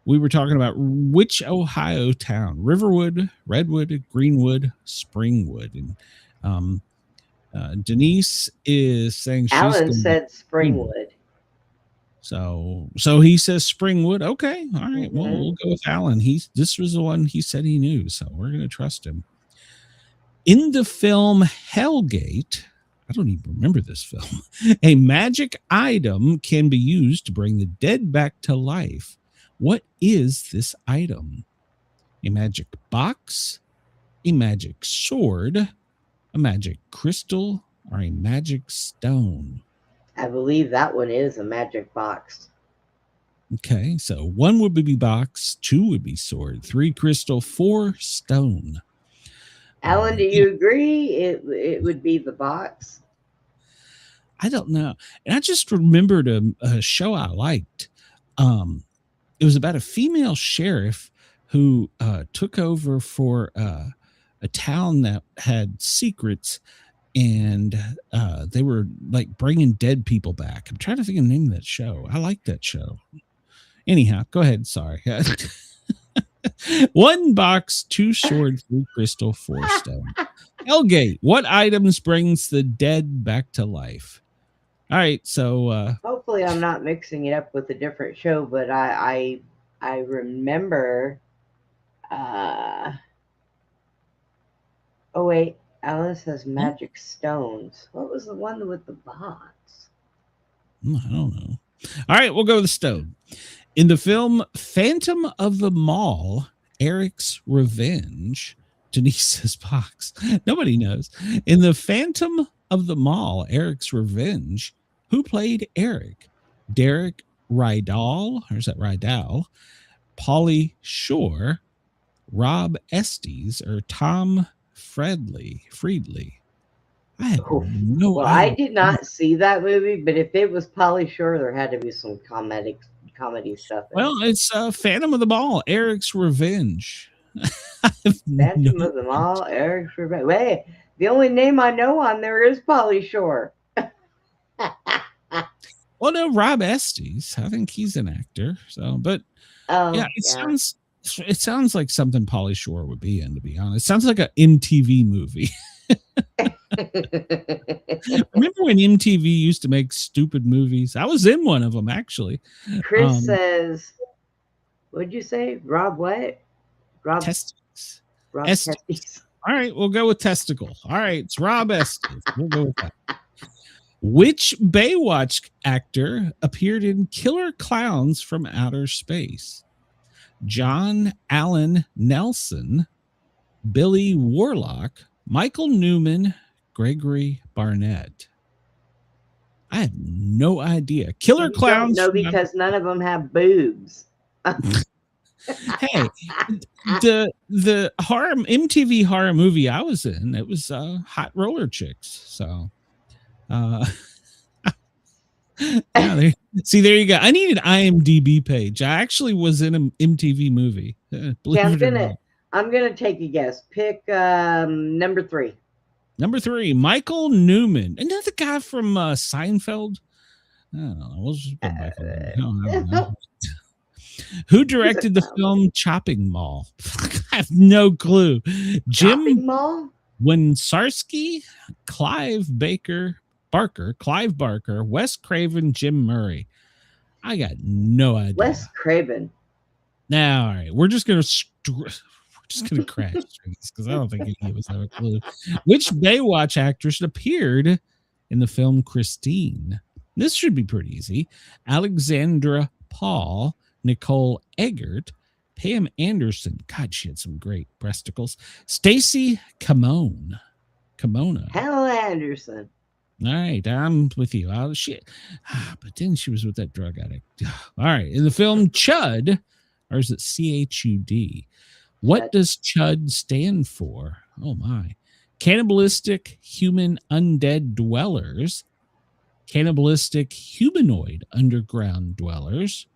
we were talking about which Ohio town: Riverwood, Redwood, Greenwood, Springwood. And Denise is saying Alan said Springwood. So he says Springwood. Okay. All right. Well, we'll go with Alan. This was the one he said he knew, so we're going to trust him. In the film Hellgate, I don't even remember this film, a magic item can be used to bring the dead back to life. What is this item? A magic box, a magic sword, a magic crystal, or a magic stone? I believe that one is a magic box. Okay, so 1 would be box, 2 would be sword, 3 crystal, 4 stone. Alan, do you agree it would be the box? I don't know. And I just remembered a show I liked. It was about a female sheriff who took over for a town that had secrets, and they were like bringing dead people back. I'm trying to think of the name of that show. I like that show. Anyhow, go ahead. Sorry. 1 box, 2 swords, 3 crystal, 4 stone. Hellgate. What items brings the dead back to life? All right, so hopefully I'm not mixing it up with a different show, but I remember. Oh wait, Alice has magic stones. What was the one with the box? I don't know. All right, we'll go with the stone. In the film Phantom of the Mall, Eric's Revenge, Denise's box. Nobody knows. In the Phantom of the Mall, Eric's Revenge, who played Eric? Derek Rydell, or is that Rydell? Pauly Shore, Rob Estes, or Tom Friedley? I have no idea. I did not see that movie, but if it was Pauly Shore, there had to be some comedy stuff. Well, it's Phantom of the Mall, Eric's Revenge. Phantom of the Mall, Eric's Revenge. Wait, the only name I know on there is Pauly Shore. Well, no, Rob Estes. I think he's an actor. So, but it sounds like something Pauly Shore would be in. To be honest, it sounds like an MTV movie. Remember when MTV used to make stupid movies? I was in one of them, actually. Chris says, what'd you say? Rob what? Rob Testes. Rob Testes. All right, we'll go with testicle. All right, it's Rob Estes. We'll go with that. Which Baywatch actor appeared in Killer Clowns from Outer Space? John Allen Nelson, Billy Warlock, Michael Newman, Gregory Barnett. I have no idea. Killer Clowns. No, because none of them have boobs. Hey, the horror MTV horror movie I was in, it was Hot Roller Chicks. So, yeah, there you go. I need an IMDb page. I actually was in an MTV movie. I'm gonna take a guess. Pick number 3. Number 3, Michael Newman. Another guy from Seinfeld. I don't know. We'll just put Michael Newman. I don't know. Who directed the film Chopping Mall? I have no clue. Jim Wynorski, Clive Barker, Wes Craven, Jim Murray. I got no idea. Wes Craven. Now, all right, we're just gonna crash through this because I don't think any of us have a clue. Which Baywatch actress appeared in the film Christine? This should be pretty easy. Alexandra Paul, Nicole Eggert, Pam Anderson. God, she had some great breasticles. Stacy Kimona. Hal Anderson. All right, I'm with you. But then she was with that drug addict. All right, in the film Chud, or is it CHUD? What does CHUD stand for? Oh my. Cannibalistic Human Undead Dwellers, Cannibalistic Humanoid Underground Dwellers,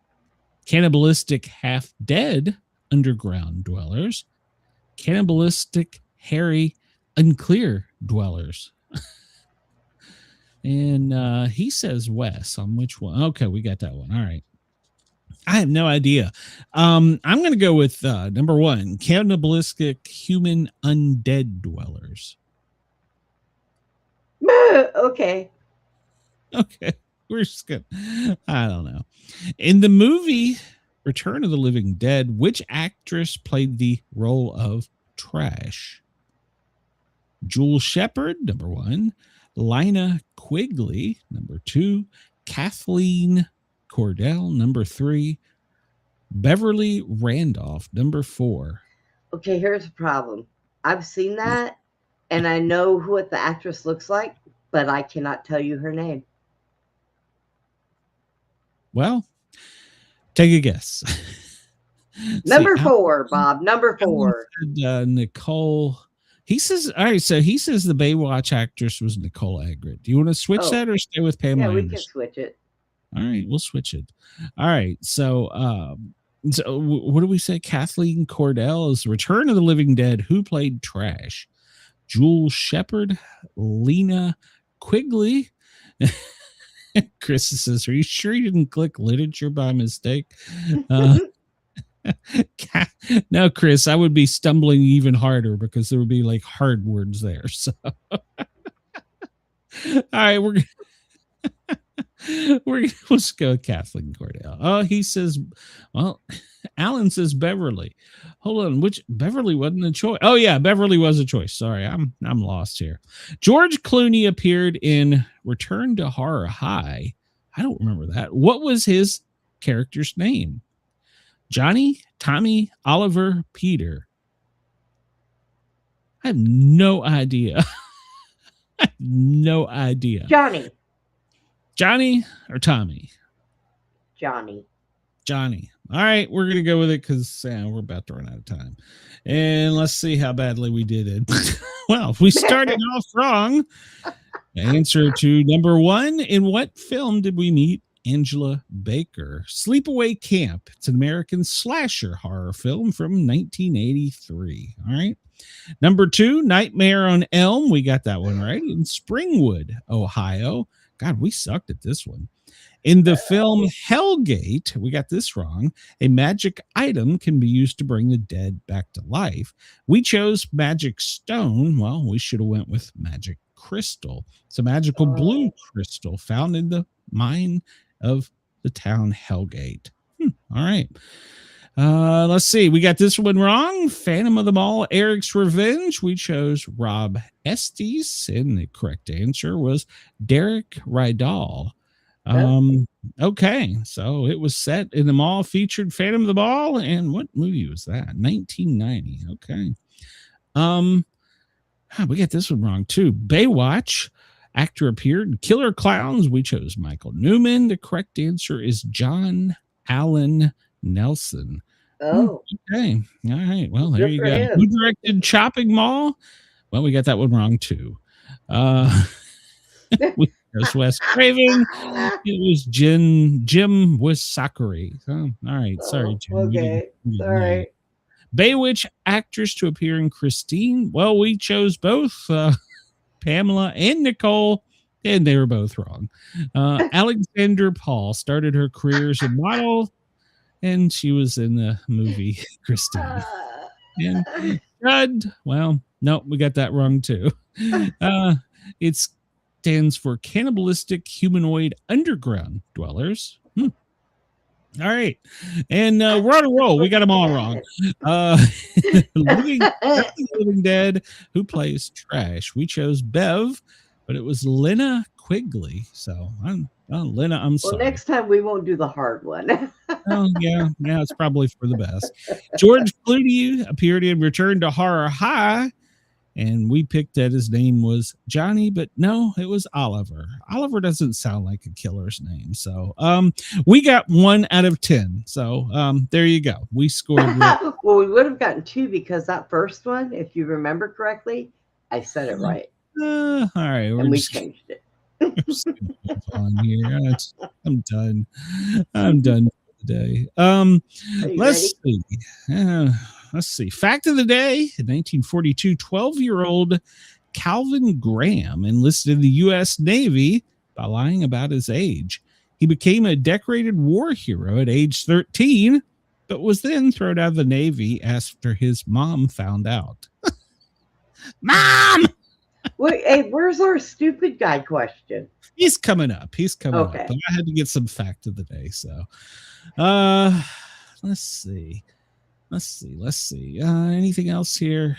Cannibalistic Half-Dead Underground Dwellers, Cannibalistic Hairy Unclear Dwellers. And he says Wes on which one? Okay, we got that one. All right. I have no idea. I'm going to go with number 1, Cannibalistic Human Undead Dwellers. Okay. We're just good. I don't know. In the movie Return of the Living Dead, which actress played the role of Trash? Jewel Shepard, number 1. Lina Quigley, number 2. Kathleen Cordell, number 3. Beverly Randolph, number 4. Okay, here's the problem. I've seen that, and I know what the actress looks like, but I cannot tell you her name. Well, take a guess. Number 4, Bob. Number 4. Nicole. He says, all right, so he says the Baywatch actress was Nicole Eggert. Do you want to switch that or stay with Pamela? Yeah, we can switch it. All right, we'll switch it. All right, so what do we say? Kathleen Cordell is Return of the Living Dead. Who played Trash? Jewel Shepard, Lena Quigley. Chris says, "Are you sure you didn't click literature by mistake?" No, Chris, I would be stumbling even harder because there would be like hard words there. So, all right, let's go with Kathleen Cordell. Oh, he says, well, Alan says Beverly. Hold on, which Beverly wasn't a choice? Oh yeah, Beverly was a choice. Sorry, I'm lost here. George Clooney appeared in Return to Horror High. I don't remember that. What was his character's name? Johnny, Tommy, Oliver, Peter. I have no idea. I have no idea. Johnny or Tommy? Johnny. All right, we're going to go with it because we're about to run out of time. And let's see how badly we did it. Well, we started off wrong. Answer to number 1. In what film did we meet Angela Baker? Sleepaway Camp. It's an American slasher horror film from 1983. All right. Number 2, Nightmare on Elm. We got that one right. In Springwood, Ohio. God, we sucked at this one. In the film Hellgate, we got this wrong. A magic item can be used to bring the dead back to life. We chose magic stone. Well, we should have went with magic crystal. It's a magical blue crystal found in the mine of the town Hellgate. All right. Let's see. We got this one wrong. Phantom of the Mall, Eric's Revenge. We chose Rob Estes, and the correct answer was Derek Rydall. Okay, so it was set in the mall, featured Phantom of the Mall, and what movie was that? 1990. Okay. We got this one wrong too. Baywatch. Actor appeared in Killer Clowns. We chose Michael Newman. The correct answer is John Allen Nelson. Oh. Okay. All right. Well, there you go. Who directed Chopping Mall? Well, we got that one wrong too. We chose Wes Craven. It was Jim Wisakari. Oh, all right. Sorry, Jim. Okay. All right. Baywitch actress to appear in Christine. Well, we chose both Pamela and Nicole, and they were both wrong. Alexander Paul started her career as a model, and she was in the movie Christine. And Judd, well, no, we got that wrong too. It stands for Cannibalistic Humanoid Underground Dwellers. All right. And we're on a roll. We got them all wrong. Living Dead. Who plays Trash? We chose Bev, but it was Lena Quigley. So Lena, I'm sorry. Well, next time we won't do the hard one. Oh, yeah, it's probably for the best. George Clooney appeared in Return to Horror High, and we picked that his name was Johnny, but no, it was Oliver. Oliver doesn't sound like a killer's name. So we got 1 out of 10. So there you go. We scored. Well, we would have gotten 2 because that first one, if you remember correctly, I said it right. All right. And we changed it. On here. I'm done. I'm done for the day. Let's see. Let's see. Fact of the day. In 1942, 12-year-old Calvin Graham enlisted in the U.S. Navy by lying about his age. He became a decorated war hero at age 13, but was then thrown out of the Navy after his mom found out. Mom! Wait, hey, where's our stupid guy question? He's coming up. Up. But I had to get some fact of the day. So let's see. Anything else here?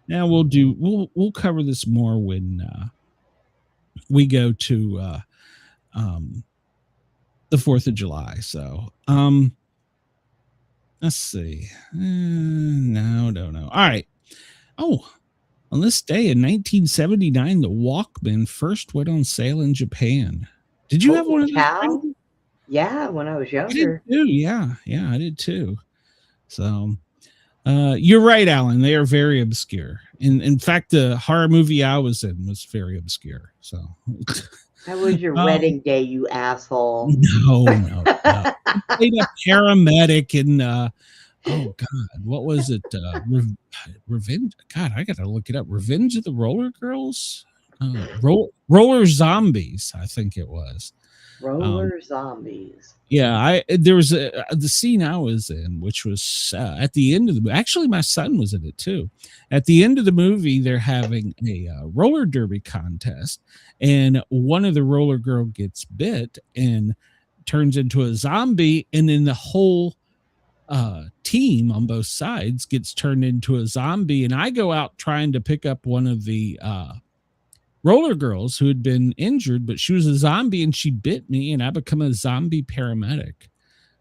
Now we'll cover this more when we go to the 4th of July. So let's see. No. All right. Oh, on this day in 1979, the Walkman first went on sale in Japan. Did you have one of those? Yeah, when I was younger. I did too. Yeah, I did too. So you're right, Alan. They are very obscure. In fact, the horror movie I was in was very obscure. So How was your wedding day, you asshole? No. I played a paramedic in, oh God, what was it? Revenge. God, I got to look it up. Revenge of the Roller Girls? Roller Zombies, I think it was. Roller Zombies. Yeah, there was the scene I was in, which was at the end of the movie. Actually, my son was in it too. At the end of the movie, they're having a roller derby contest, and one of the roller girl gets bit and turns into a zombie, and then the whole team on both sides gets turned into a zombie. And I go out trying to pick up one of the roller girls who had been injured, but she was a zombie and she bit me, and I become a zombie paramedic.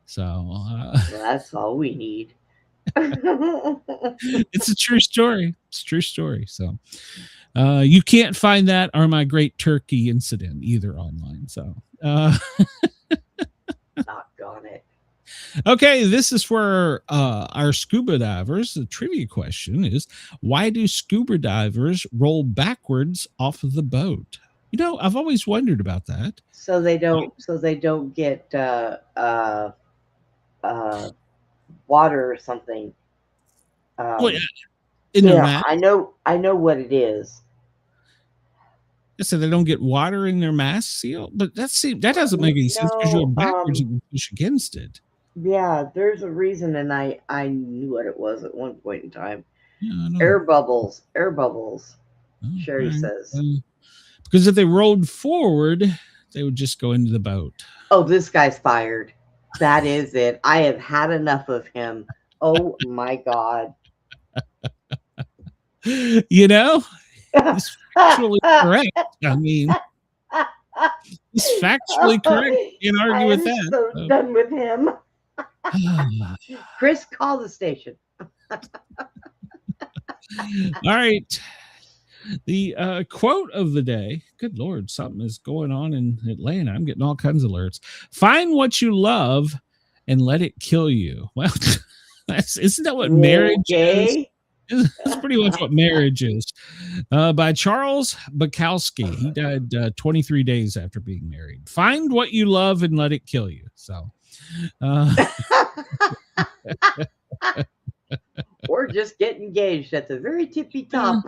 So Well, that's all we need. it's a true story. It's a true story. So you can't find that or my great turkey incident either online. So doggone it. Okay, this is for our scuba divers. The trivia question is, why do scuba divers roll backwards off of the boat? You know, I've always wondered about that. So they don't get water or something. Well, in their mask? I know what it is. So they don't get water in their mask seal, but that doesn't make any sense because you're backwards and you push against it. Yeah, there's a reason, and I knew what it was at one point in time. Yeah, air bubbles. Sherry right. says. Because if they rolled forward, they would just go into the boat. Oh, this guy's fired. That is it. I have had enough of him. Oh my God. You know, he's factually correct. I mean, he's factually correct. You can't argue with that. So done with him. Chris, call the station. All right. The quote of the day. Good Lord, something is going on in Atlanta. I'm getting all kinds of alerts. Find what you love and let it kill you. Well, isn't that what marriage is? That's pretty much what marriage is. By Charles Bukowski. He died 23 days after being married. Find what you love and let it kill you. So or just get engaged at the very tippy top.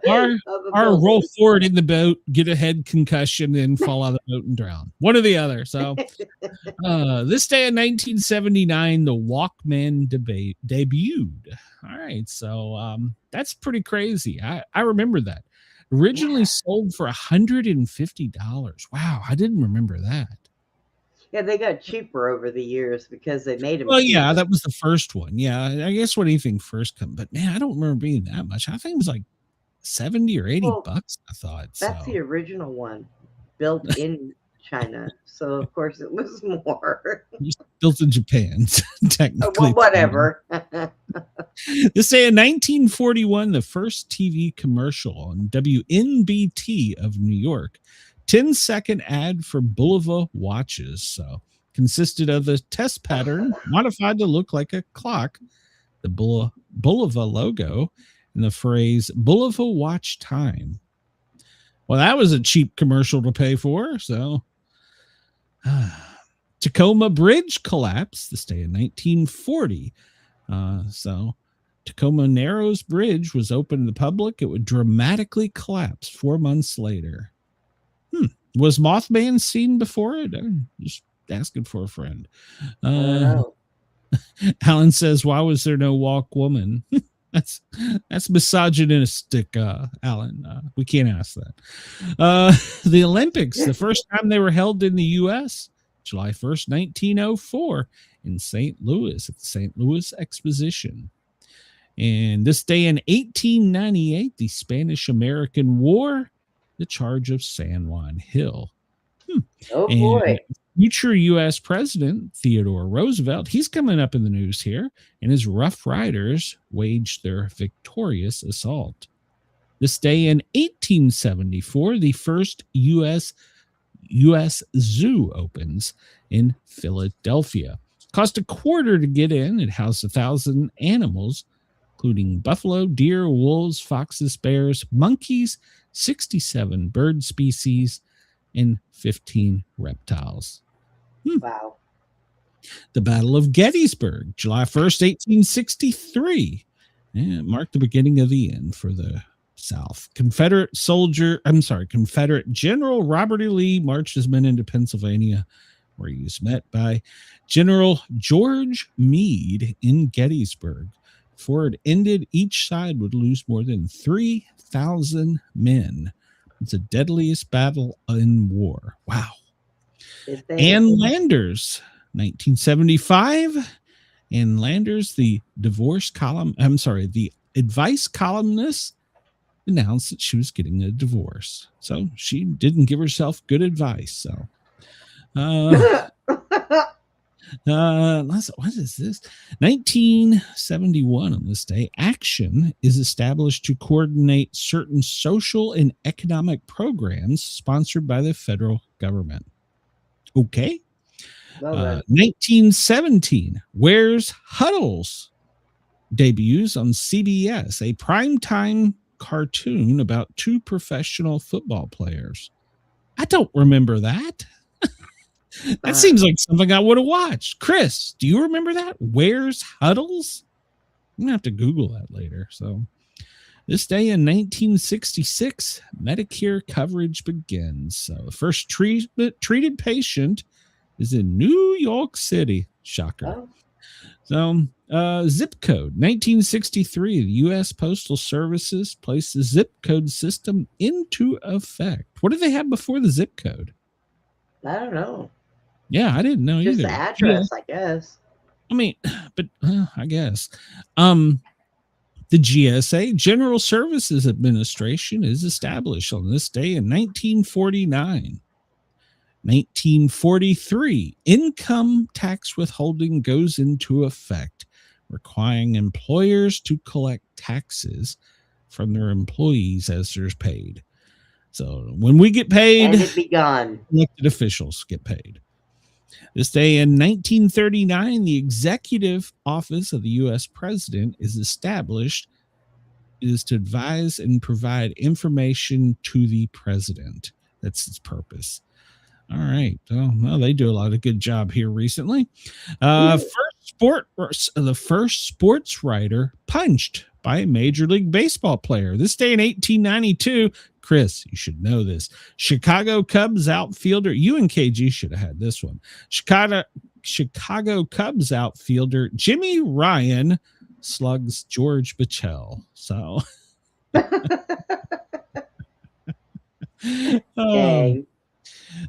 or roll forward in the boat, get a head concussion, and fall out of the boat and drown. One or the other. So this day in 1979, the Walkman debuted. All right. So that's pretty crazy. I remember that. Originally sold for $150. Wow. I didn't remember that. Yeah, they got cheaper over the years because they made them. Well, cheaper. yeah, that was the first one. Yeah, I guess when anything first come, but man, I don't remember being that much. I think it was like 70 or 80 bucks. I thought that's the original one, built in China. So of course it was more. Built in Japan, technically. Well, whatever. This day in 1941, the first TV commercial on WNBT of New York. 10-second ad for Bulova watches. So consisted of the test pattern modified to look like a clock, the Bulova logo, and the phrase Bulova watch time. Well, that was a cheap commercial to pay for. So Tacoma Bridge collapsed this day in 1940. So Tacoma Narrows Bridge was open to the public. It would dramatically collapse 4 months later. Was Mothman seen before it? I'm just asking for a friend. Alan says, why was there no walk woman? That's misogynistic, Alan. We can't ask that. The Olympics, the first time they were held in the U.S., July 1st, 1904, in St. Louis at the St. Louis Exposition. And this day in 1898, the Spanish-American War, the charge of San Juan Hill. Oh, boy. Future U.S. President Theodore Roosevelt, he's coming up in the news here, and his Rough Riders waged their victorious assault. This day in 1874, the first U.S. Zoo opens in Philadelphia. Cost $0.25 to get in. It housed 1,000 animals, including buffalo, deer, wolves, foxes, bears, monkeys, 67 bird species, and 15 reptiles. Wow. The Battle of Gettysburg, July 1st, 1863. Yeah, it marked the beginning of the end for the South. Confederate General Robert E. Lee marched his men into Pennsylvania, where he was met by General George Meade in Gettysburg. Before it ended, each side would lose more than 3,000 men. It's the deadliest battle in war. Wow. Ann Landers, 1975. Ann Landers, the advice columnist, announced that she was getting a divorce. So she didn't give herself good advice. So, what is this? 1971 on this day, Action is established to coordinate certain social and economic programs sponsored by the federal government. Okay. 1917, Where's Huddles debuts on CBS, a primetime cartoon about two professional football players. I don't remember that. That seems like something I would have watched. Chris, do you remember that? Where's Huddles? I'm going to have to Google that later. So this day in 1966, Medicare coverage begins. So the first treated patient is in New York City. Shocker. So zip code 1963, the U.S. Postal Services placed the zip code system into effect. What did they have before the zip code? I don't know. Yeah, I didn't know Just either. the address, I guess. I mean, but I guess. The GSA, General Services Administration, is established on this day in 1949. 1943, income tax withholding goes into effect, requiring employers to collect taxes from their employees as they're paid. So when we get paid, and it be gone. Elected officials get paid. This day in 1939, the Executive Office of the U.S. President is established. It is to advise and provide information to the president. That's its purpose. All right. Well, they do a lot of good job here recently. The first sports writer punched by a Major League Baseball player. This day in 1892, Chris, you should know this. Chicago Cubs outfielder, you and KG should have had this one. Chicago Cubs outfielder Jimmy Ryan slugs George Bechtel. So,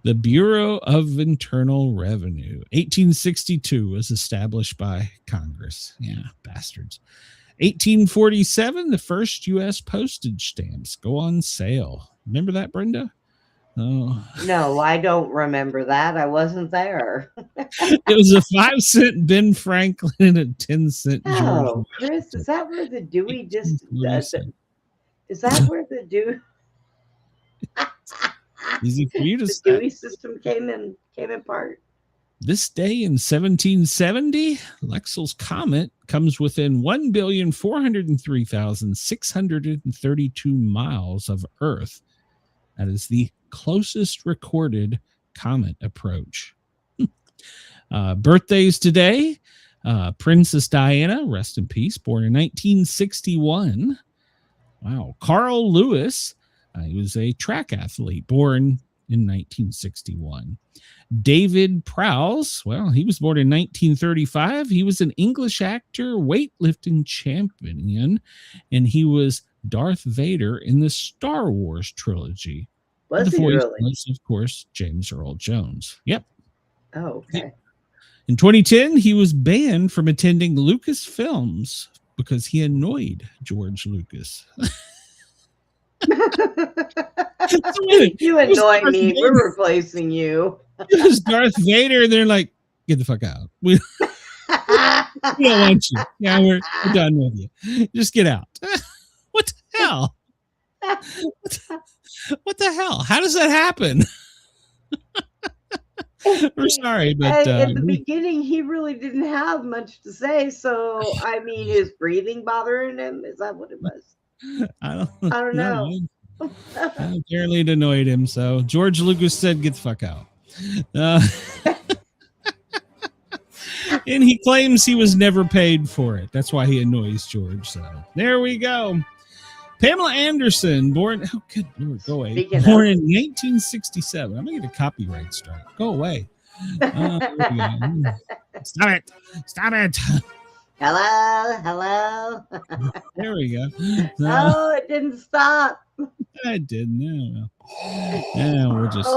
the Bureau of Internal Revenue, 1862, was established by Congress. Yeah, bastards. 1847, the first U.S. postage stamps go on sale. Remember that, Brenda? Oh. No, I don't remember that. I wasn't there. It was a 5-cent Ben Franklin and a 10-cent George. Oh, Chris, is that where the Dewey just does it? Is that where the Dewey? Easy for you to the say. Dewey system came in part. This day in 1770, Lexell's comet comes within 1,403,632 miles of Earth. That is the closest recorded comet approach. Birthdays today, Princess Diana, rest in peace, born in 1961. Wow. Carl Lewis, he was a track athlete, born in 1961. David Prowse, well, he was born in 1935. He was an English actor, weightlifting champion, and he was Darth Vader in the Star Wars trilogy. Was the he voice really? was, of course, James Earl Jones. Yep. Oh, okay. In 2010, he was banned from attending Lucasfilms because he annoyed George Lucas. You annoy me. We're replacing you. It was Darth Vader, and they're like, get the fuck out. We don't want you. Yeah, we're done with you. Just get out. What the hell? What the hell? How does that happen? We're sorry, but at the beginning, he really didn't have much to say. So, I mean, is breathing bothering him? Is that what it was? I don't know. Apparently it annoyed him. So George Lucas said, get the fuck out. And he claims he was never paid for it. That's why he annoys George. So there we go. Pamela Anderson, born, oh, good Lord, go away. Born in 1967. I'm going to get a copyright strike. Go away. Stop it. Stop it. Hello. There we go. No, it didn't stop. I didn't. No. Yeah, we'll just.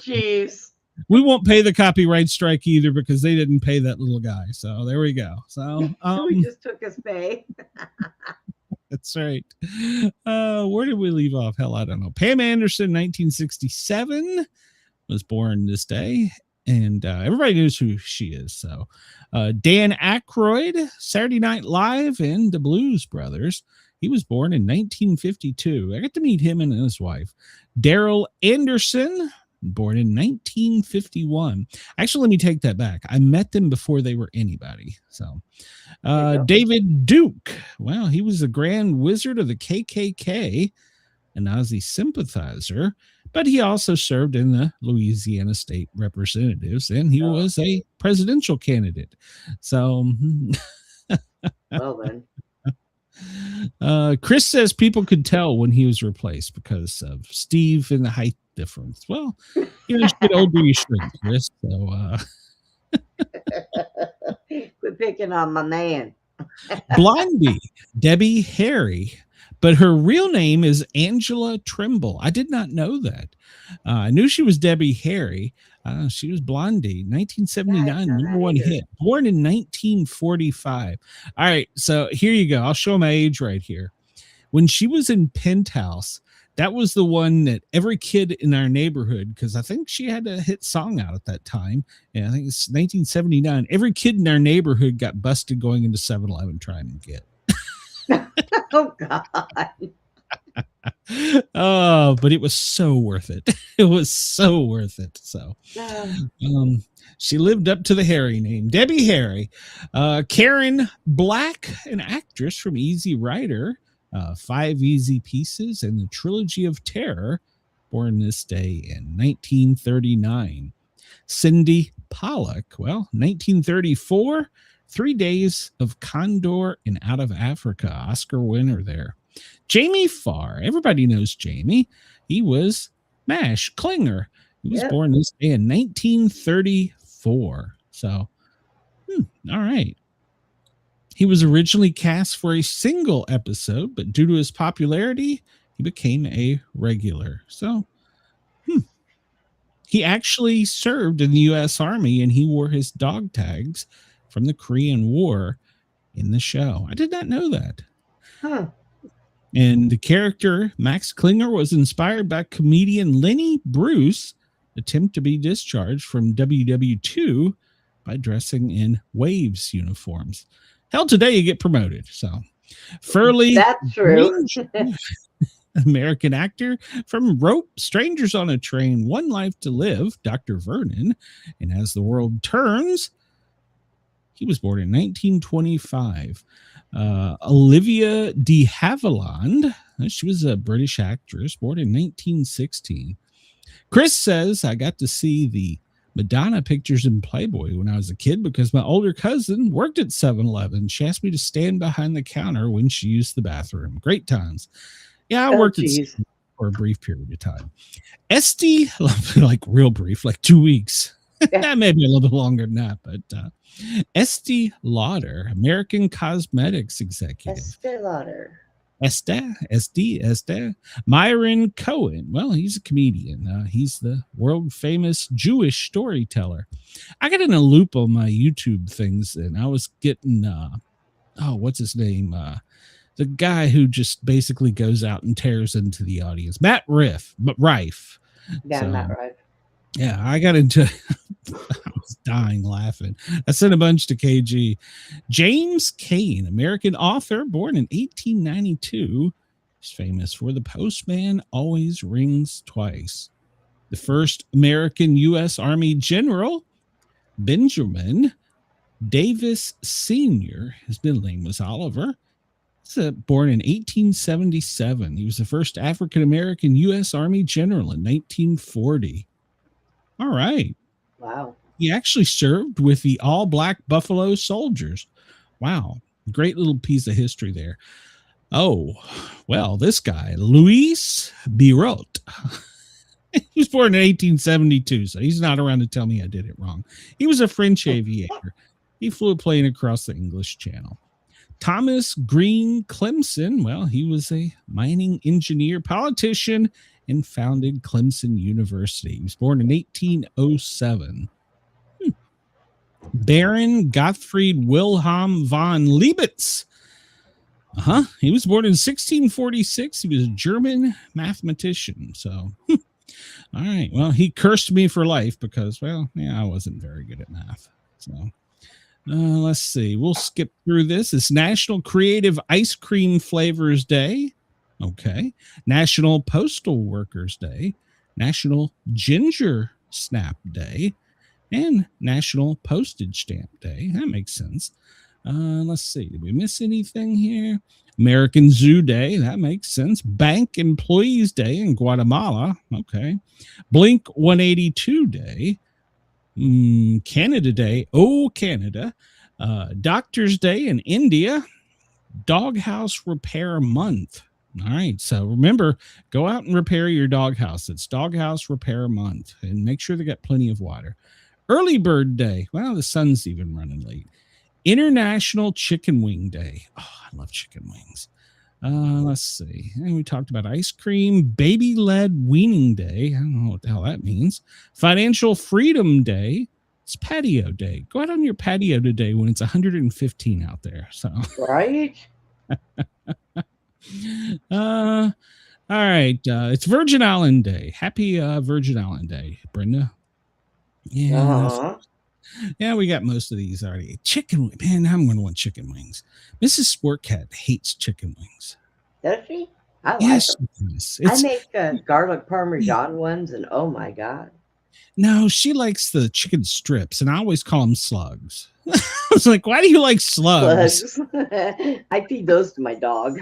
Jeez. We won't pay the copyright strike either because they didn't pay that little guy. So there we go. So we just took his pay. That's right. Where did we leave off? Hell, I don't know. Pam Anderson, 1967, was born this day. And everybody knows who she is. So Dan Aykroyd, Saturday Night Live, and the Blues Brothers. He was born in 1952. I got to meet him and his wife. Daryl Anderson, born in 1951. Actually, let me take that back. I met them before they were anybody. So David Duke. Well, he was the Grand Wizard of the KKK, a Nazi sympathizer. But he also served in the Louisiana State Representatives, and he was a presidential candidate. So, well then. Chris says people could tell when he was replaced because of Steve and the height difference. Well, you get older, you shrink, Chris. So, quit picking on my man. Blondie, Debbie Harry. But her real name is Angela Trimble. I did not know that. I knew she was Debbie Harry. She was Blondie, 1979, number one hit. Born in 1945. All right, so here you go. I'll show my age right here. When she was in Penthouse, that was the one that every kid in our neighborhood, because I think she had a hit song out at that time. And I think it's 1979. Every kid in our neighborhood got busted going into 7-Eleven trying to get. Oh God. Oh, but it was so worth it. It was so worth it. So she lived up to the Harry name. Debbie Harry. Karen Black, an actress from Easy Rider, 5 Easy Pieces, and the Trilogy of Terror, born this day in 1939. Cindy Pollock, well, 1934, 3 Days of Condor and Out of Africa, Oscar winner there. Jamie Farr, everybody knows Jamie. He was MASH Klinger. He was born this day in 1934. So, all right. He was originally cast for a single episode, but due to his popularity, he became a regular. So, he actually served in the U.S. Army, and he wore his dog tags from the Korean War in the show. I did not know that. And the character Max Klinger was inspired by comedian Lenny Bruce attempt to be discharged from WW2 by dressing in Waves uniforms. Hell, today you get promoted. So Furley, that's true. American actor from Rope, Strangers on a Train, One Life to Live, Dr. Vernon, and As the World Turns. He was born in 1925. Olivia de Havilland, she was a British actress, born in 1916. Chris says, I got to see the Madonna pictures in Playboy when I was a kid because my older cousin worked at 7-Eleven. She asked me to stand behind the counter when she used the bathroom. Great times. Yeah, I worked at for a brief period of time. Esty, like real brief, like 2 weeks. Maybe a little bit longer than that, but Estee Lauder, American cosmetics executive. Estee Lauder. Estee. Myron Cohen. Well, he's a comedian. He's the world famous Jewish storyteller. I got in a loop on my YouTube things, and I was getting, what's his name? The guy who just basically goes out and tears into the audience. Matt Rife. Yeah, Matt Rife. Yeah, I got into I was dying laughing. I sent a bunch to KG. James Cain, American author, born in 1892. He's famous for The Postman Always Rings Twice. The first American U.S. Army general, Benjamin Davis Sr. His middle name was Oliver. Born in 1877. He was the first African-American U.S. Army general in 1940. All right. Wow. He actually served with the all-black Buffalo Soldiers. Wow. Great little piece of history there. Oh, well, this guy, Louis Birot. He was born in 1872, so he's not around to tell me I did it wrong. He was a French aviator. He flew a plane across the English Channel. Thomas Green Clemson, well, he was a mining engineer, politician, and founded Clemson University. He was born in 1807. Baron Gottfried Wilhelm von Leibniz. He was born in 1646. He was a German mathematician. So, all right. Well, he cursed me for life because, well, yeah, I wasn't very good at math. So, let's see. We'll skip through this. It's National Creative Ice Cream Flavors Day. Okay. National Postal Workers Day. National Ginger Snap Day. And National Postage Stamp Day. That makes sense. Let's see. Did we miss anything here? American Zoo Day. That makes sense. Bank Employees Day in Guatemala. Okay. Blink 182 Day. Canada Day. Oh, Canada. Doctor's Day in India. Doghouse Repair Month. All right. So remember, go out and repair your doghouse. It's Doghouse Repair Month. And make sure they got plenty of water. Early Bird Day. Well, the sun's even running late. International Chicken Wing Day. Oh, I love chicken wings. Let's see. And we talked about ice cream. Baby-led Weaning Day. I don't know what the hell that means. Financial Freedom Day. It's Patio Day. Go out on your patio today when it's 115 out there. So right. All right. It's Virgin Island Day. Happy Virgin Island Day, Brenda. Yeah. Yeah, we got most of these already. Chicken, man, I'm going to want chicken wings. Mrs. Sportcat hates chicken wings. Does she? I like them. I make garlic parmesan ones, and oh my god. No, she likes the chicken strips, and I always call them slugs. I was like, why do you like slugs? I feed those to my dog.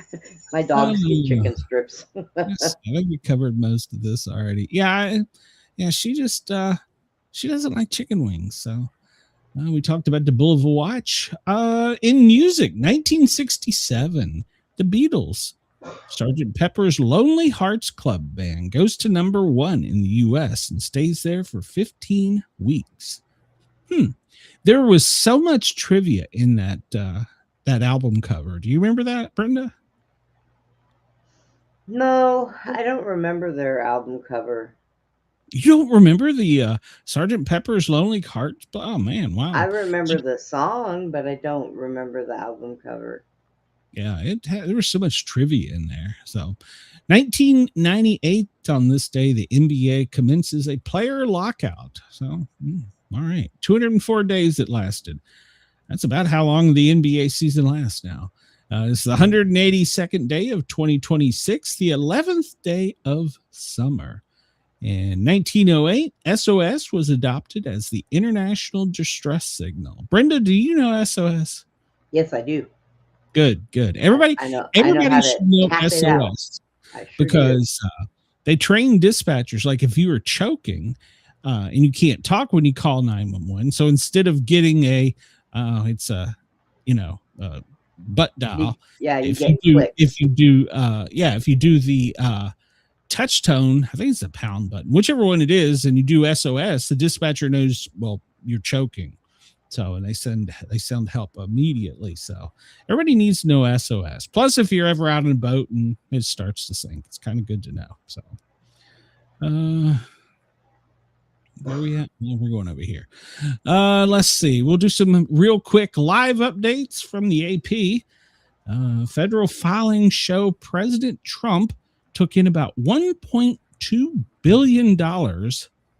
My dogs eat chicken strips. I think we covered most of this already. Yeah, she just she doesn't like chicken wings, so. We talked about the Bull of a Watch. In music, 1967, the Beatles. Sgt. Pepper's Lonely Hearts Club Band goes to #1 in the U.S. and stays there for 15 weeks. There was so much trivia in that album cover. Do you remember that, Brenda? No, I don't remember their album cover. You don't remember the Sgt. Pepper's Lonely Hearts? Oh, man, wow. I remember the song, but I don't remember the album cover. Yeah, there was so much trivia in there. So, 1998, on this day, the NBA commences a player lockout. So, all right, 204 days it lasted. That's about how long the NBA season lasts now. It's the 182nd day of 2026, the 11th day of summer. In 1908, SOS was adopted as the International Distress Signal. Brenda, do you know SOS? Yes, I do. Good. Everybody should know SOS because they train dispatchers. Like if you are choking and you can't talk when you call 911, so instead of getting a butt dial, if you do the touch tone, I think it's a pound button, whichever one it is, and you do SOS, the dispatcher knows, well, you're choking. So, and they send help immediately. So everybody needs to know SOS. Plus, if you're ever out on a boat and it starts to sink, it's kind of good to know. So, where are we at? Well, we're going over here. Let's see. We'll do some real quick live updates from the AP. Federal filings show President Trump took in about $1.2 billion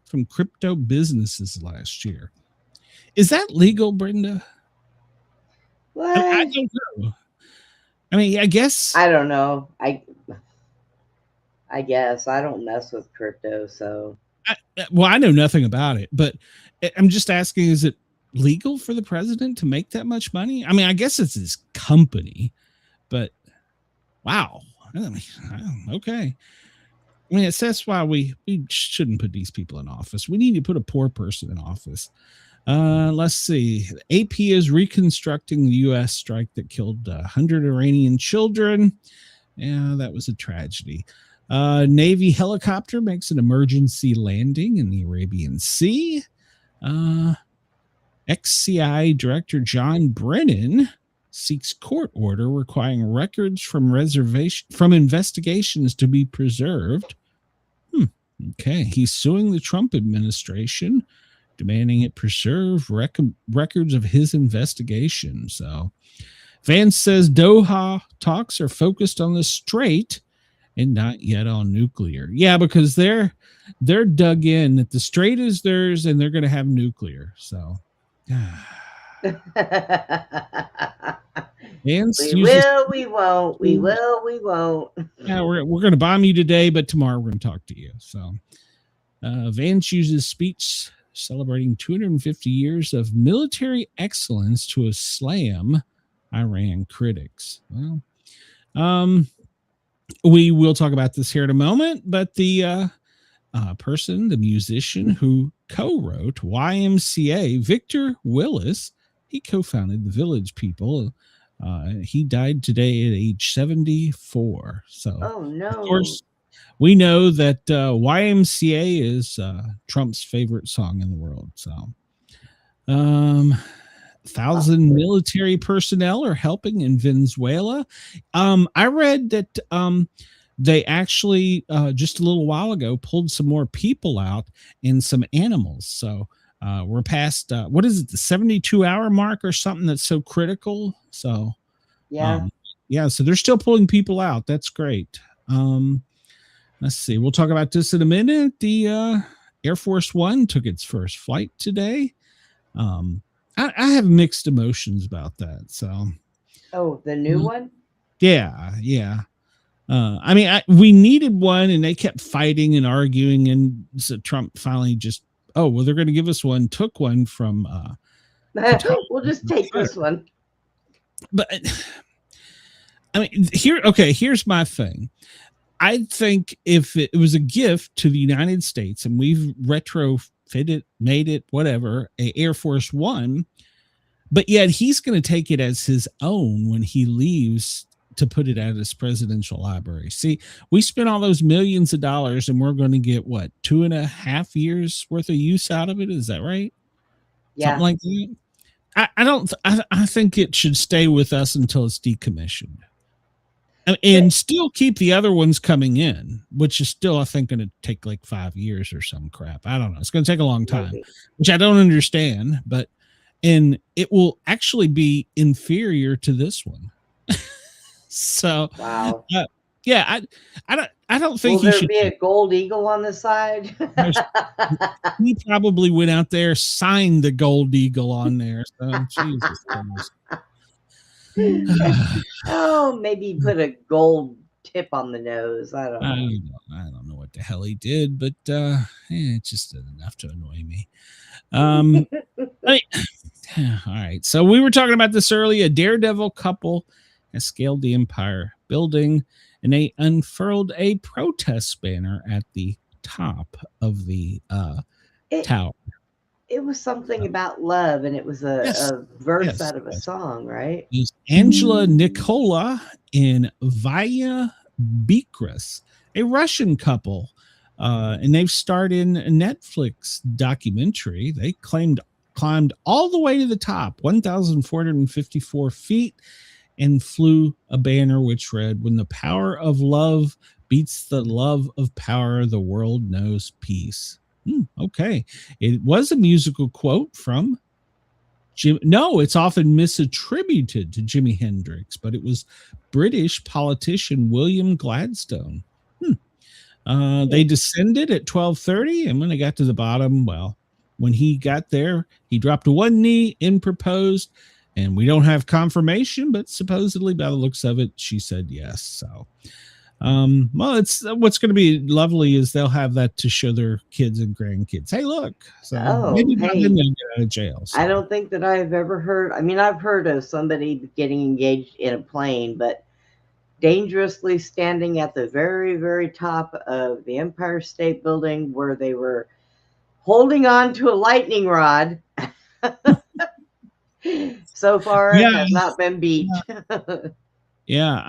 from crypto businesses last year. Is that legal, Brenda? What? I don't know. I mean, I guess. I don't know. I guess. I don't mess with crypto, so. I know nothing about it, but I'm just asking, is it legal for the president to make that much money? I mean, I guess it's his company, but Wow. Okay. I mean, that's why we shouldn't put these people in office. We need to put a poor person in office. Let's see. AP is reconstructing the U.S. strike that killed 100 Iranian children. Yeah, that was a tragedy. Navy helicopter makes an emergency landing in the Arabian Sea. XCI Director John Brennan seeks court order requiring records from investigations to be preserved. Okay, he's suing the Trump administration, demanding it preserve records of his investigation. So, Vance says Doha talks are focused on the Strait and not yet on nuclear. Yeah, because they're dug in that the Strait is theirs and they're going to have nuclear. So, Vance we won't. Yeah, we're going to bomb you today, but tomorrow we're going to talk to you. So, Vance uses speech celebrating 250 years of military excellence to slam Iran critics. Well, we will talk about this here in a moment, but the the musician who co-wrote YMCA, Victor Willis, he co-founded the Village People. He died today at age 74. So, oh no! Of course, we know that YMCA is Trump's favorite song in the world. So, 1,000 military personnel are helping in Venezuela. I read that they actually just a little while ago pulled some more people out and some animals. So we're past what is it, the 72-hour mark or something that's so critical. So yeah, so they're still pulling people out. That's great. Let's see. We'll talk about this in a minute. The Air Force One took its first flight today. I have mixed emotions about that. So, the new one? Yeah. I mean, we needed one, and they kept fighting and arguing, and so Trump finally just, they're going to give us one. Took one from. We'll just take this one. But I mean, here's my thing. I think if it was a gift to the United States, and we've retrofit it, made it, whatever, a Air Force One, but yet he's going to take it as his own when he leaves to put it at his presidential library. See, we spent all those millions of dollars and we're going to get what, 2.5 years worth of use out of it. Is that right? Yeah. Something like that. I think it should stay with us until it's decommissioned. And still keep the other ones coming in, which is still, I think, going to take like 5 years or some crap. I don't know. It's going to take a long time, which I don't understand, and it will actually be inferior to this one. So, wow. Yeah, I don't think will there be a gold eagle on the side? He probably went out there, signed the gold eagle on there. So, Jesus Christ. Maybe put a gold tip on the nose. I don't know. I don't know what the hell he did, but it just did enough to annoy me. All right. So we were talking about this earlier. A daredevil couple has scaled the Empire building, and they unfurled a protest banner at the top of the tower. It was something about love, and it was a verse out of a song, right? It was Angela Nicola and Vanya Bikras, a Russian couple, and they've starred in a Netflix documentary. They climbed all the way to the top, 1,454 feet, and flew a banner which read, "When the power of love beats the love of power, the world knows peace." Okay. It was a musical quote from Jim. No, it's often misattributed to Jimi Hendrix, but it was British politician William Gladstone. They descended at 12:30, and when they got to the bottom, well, when he got there, he dropped to one knee and proposed, and we don't have confirmation, but supposedly by the looks of it, she said yes. So, well, it's what's going to be lovely is they'll have that to show their kids and grandkids. Hey, look. So maybe not then they'll get out of jail. So. I don't think that I've ever heard. I mean, I've heard of somebody getting engaged in a plane, but dangerously standing at the very, very top of the Empire State Building where they were holding on to a lightning rod. So far, it has not been beat. Yeah,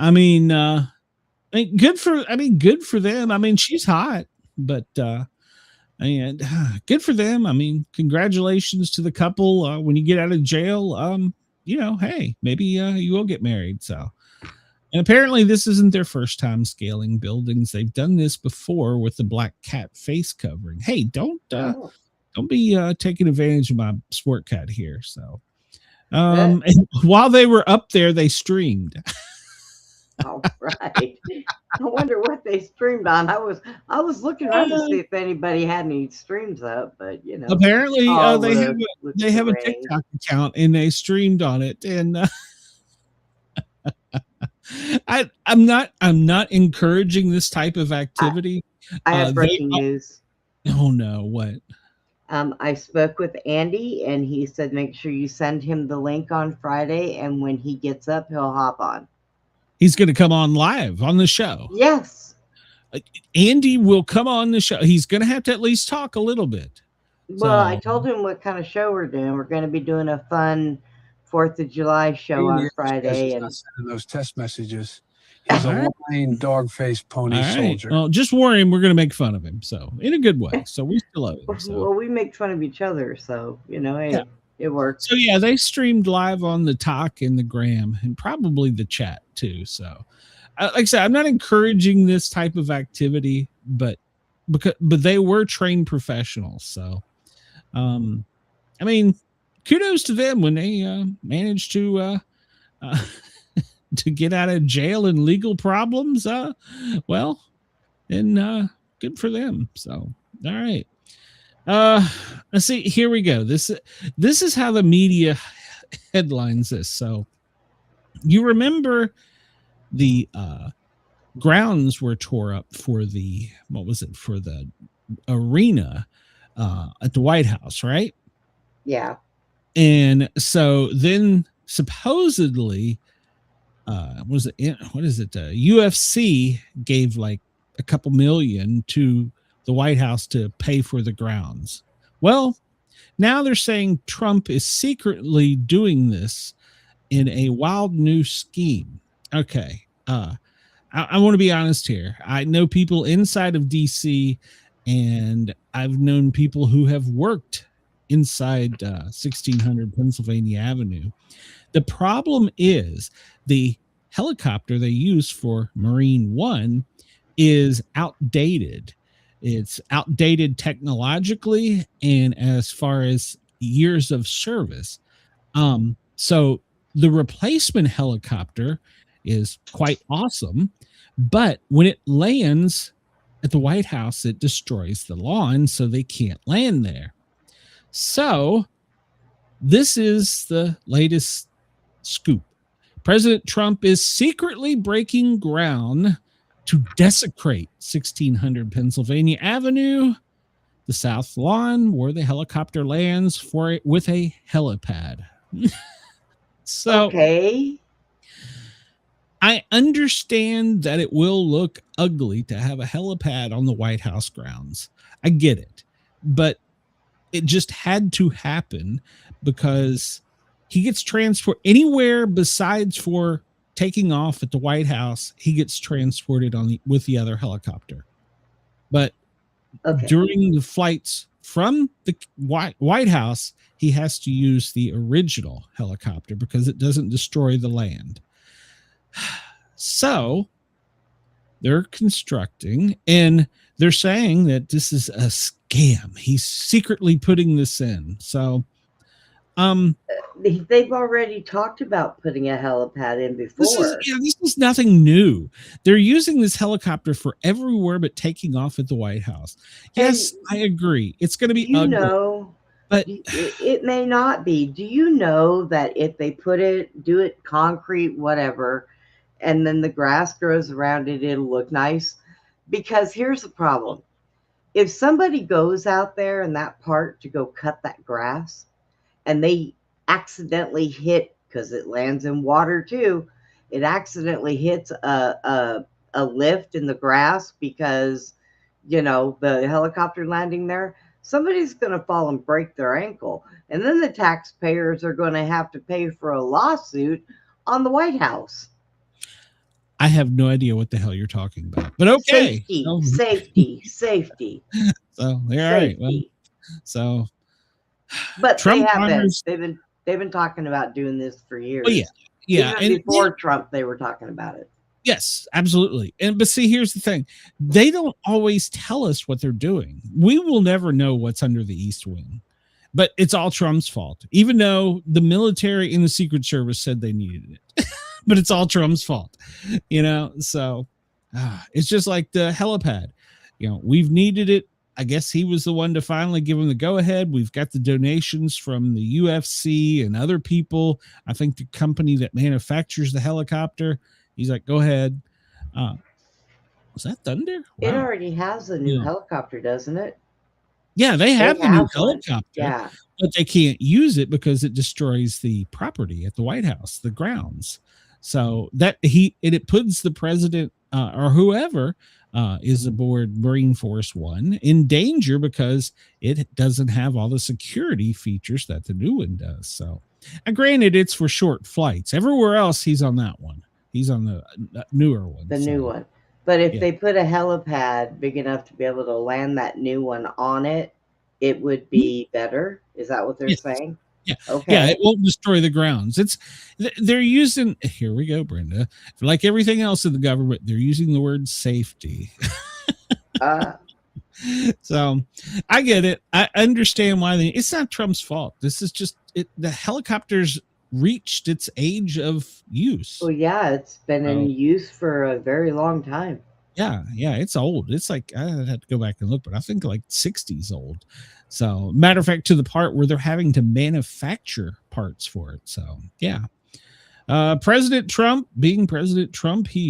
good for them. I mean, she's hot, but and good for them. I mean, congratulations to the couple. When you get out of jail, hey, maybe you will get married. So, and apparently this isn't their first time scaling buildings. They've done this before with the black cat face covering. Hey, don't be taking advantage of my sport cat here. So, and while they were up there, they streamed. All right. I wonder what they streamed on. I was looking around to see if anybody had any streams up, but apparently they have a TikTok account and they streamed on it. And I'm not encouraging this type of activity. I have breaking news. Oh no, what? I spoke with Andy and he said make sure you send him the link on Friday, and when he gets up, he'll hop on. He's going to come on live on the show. Yes. Andy will come on the show. He's going to have to at least talk a little bit. Well, I told him what kind of show we're doing. We're going to be doing a fun 4th of July show on Friday. And sending those test messages. He's a lying dog-faced pony soldier. Well, just warn him we're going to make fun of him. So in a good way. So we still love him. So. Well, we make fun of each other. So, it works. So yeah, they streamed live on the Talk and the Gram and probably the chat too. So like I said, I'm not encouraging this type of activity, but they were trained professionals. So, kudos to them when they managed to get out of jail and legal problems. Good for them. So, all right. Let's see. Here we go. This is how the media headlines this. So you remember the grounds were tore up for the arena at the White House, right? Yeah. And so then supposedly UFC gave like a couple million to the White House to pay for the grounds. Well, now they're saying Trump is secretly doing this in a wild new scheme. Okay. I want to be honest here. I know people inside of DC, and I've known people who have worked inside 1600 Pennsylvania Avenue. The problem is the helicopter they use for Marine One is outdated. It's outdated technologically and as far as years of service. So the replacement helicopter is quite awesome, but when it lands at the White House, it destroys the lawn, so they can't land there. So this is the latest scoop. President Trump is secretly breaking ground to desecrate 1600 Pennsylvania Avenue, the South Lawn, where the helicopter lands with a helipad. So, okay. I understand that it will look ugly to have a helipad on the White House grounds. I get it, but it just had to happen because he gets transported anywhere besides for taking off at the White House. He gets transported with the other helicopter, but during the flights from the White House, he has to use the original helicopter because it doesn't destroy the land. So they're constructing, and they're saying that this is a scam. He's secretly putting this in. So they've already talked about putting a helipad in before. This is nothing new. They're using this helicopter for everywhere but taking off at the White House. Yes, I agree. It's going to be ugly. But it may not be. Do you know that if they do it concrete, whatever, and then the grass grows around it, it'll look nice? Because here's the problem. If somebody goes out there in that part to go cut that grass and they accidentally hit, because it lands in water too, it accidentally hits a lift in the grass because, you know, the helicopter landing there, somebody's going to fall and break their ankle. And then the taxpayers are going to have to pay for a lawsuit on the White House. I have no idea what the hell you're talking about, but okay. Safety. So they're all right. Well, so, but Trump they've been talking about doing this for years. Oh, yeah. Even before Trump, they were talking about it. Yes, absolutely. But see, here's the thing. They don't always tell us what they're doing. We will never know what's under the East Wing, but it's all Trump's fault, even though the military and the Secret Service said they needed it, but it's all Trump's fault, you know? So it's just like the helipad, you know, we've needed it. I guess he was the one to finally give him the go ahead. We've got the donations from the UFC and other people. I think the company that manufactures the helicopter, he's like, go ahead. Was that Thunder? Wow. It already has a new helicopter, doesn't it? Yeah, they have the new helicopter. Yeah. But they can't use it because it destroys the property at the White House, the grounds. So that it puts the president or whoever is aboard Marine Force One in danger because it doesn't have all the security features that the new one does. So, and granted, it's for short flights. Everywhere else, he's on that one. He's on the newer one. The new one. But if they put a helipad big enough to be able to land that new one on it, it would be better. Is that what they're saying? Yeah. Okay. Yeah, it won't destroy the grounds. They're using, here we go, Brenda. Like everything else in the government, they're using the word safety. So I get it. I understand why it's not Trump's fault. This is just the helicopters reached its age of use. Well, yeah, it's been in use for a very long time. Yeah, it's old. It's like, I had to go back and look, but I think like 60s old. So, matter of fact, to the part where they're having to manufacture parts for it. So, yeah. President Trump, being President Trump, he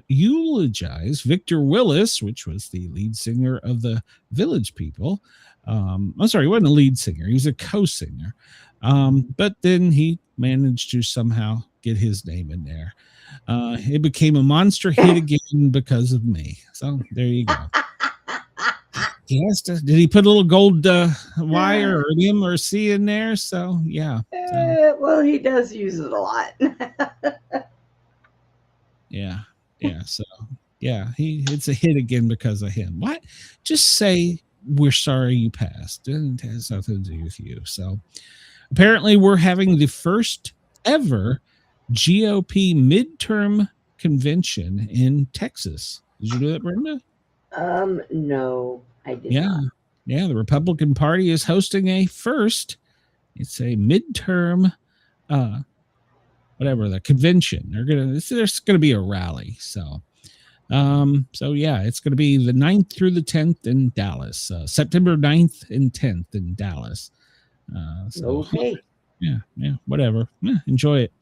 eulogized Victor Willis, which was the lead singer of the Village People. I'm sorry, he wasn't a lead singer. He was a co-singer. But then he managed to somehow get his name in there. It became a monster hit again because of me. So there you go. He has to. Did he put a little gold wire or an M or C in there? So yeah. Well, he does use it a lot. Yeah. So yeah, it's a hit again because of him. What? Just say we're sorry you passed. It has nothing to do with you. So apparently, we're having the first ever GOP midterm convention in Texas. Did you know that, Brenda? No, I did not. Yeah, the Republican Party is hosting a first. It's a midterm, the convention. There's gonna be a rally. So yeah, it's gonna be the 9th through the 10th in Dallas. September 9th and 10th in Dallas. Okay. Yeah, whatever. Enjoy it.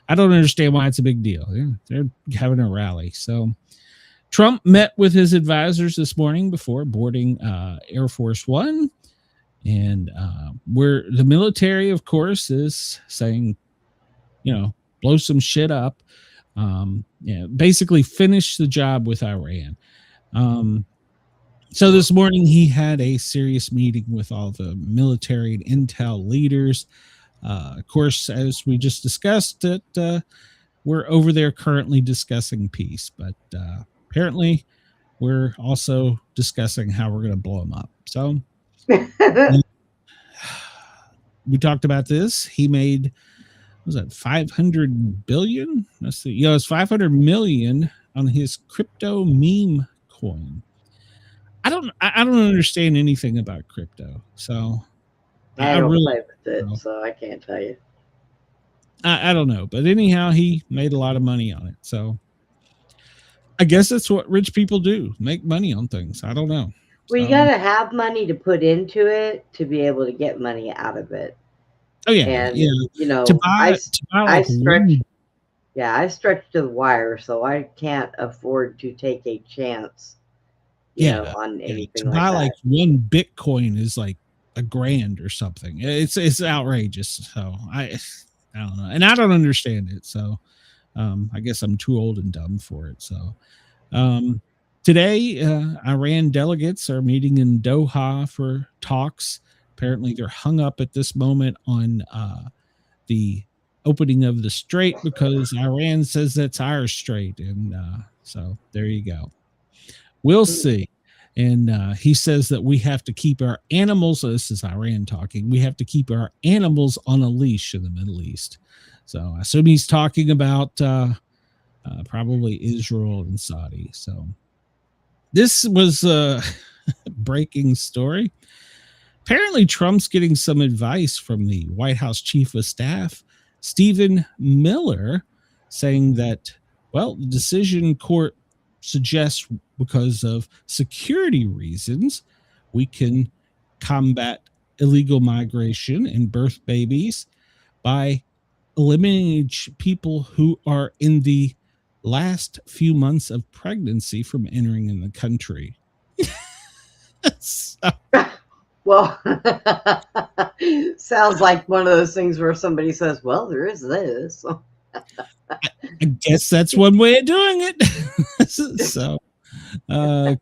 I don't understand why it's a big deal. They're having a rally. So Trump met with his advisors this morning before boarding Air Force One. And where the military, of course, is saying, blow some shit up. Basically finish the job with Iran. So this morning he had a serious meeting with all the military and intel leaders. Of course, as we just discussed, that we're over there currently discussing peace, but apparently we're also discussing how we're going to blow them up. So we talked about this. He made, what was that, 500 billion? Let's see. It's 500 million on his crypto meme coin. I don't understand anything about crypto, so I don't play with it, so I can't tell you. I don't know, but anyhow, he made a lot of money on it. So I guess that's what rich people do, make money on things. I don't know. Well, you got to have money to put into it to be able to get money out of it. Oh yeah, and I stretch to the wire, so I can't afford to take a chance. On anything to buy like one Bitcoin is like $1,000 or something. It's outrageous. So I don't know, and I don't understand it. So I guess I'm too old and dumb for it. So today, Iran delegates are meeting in Doha for talks. Apparently, they're hung up at this moment on the opening of the strait because Iran says that's our strait. And so there you go. We'll see. And he says that we have to keep our animals. So this is Iran talking. We have to keep our animals on a leash in the Middle East. So I assume he's talking about probably Israel and Saudi. So this was a breaking story. Apparently, Trump's getting some advice from the White House Chief of Staff, Stephen Miller, saying that, well, the decision court suggests because of security reasons, we can combat illegal migration and birth babies by eliminating people who are in the last few months of pregnancy from entering in the country. So, well, sounds like one of those things where somebody says, well, there is this. I guess that's one way of doing it. So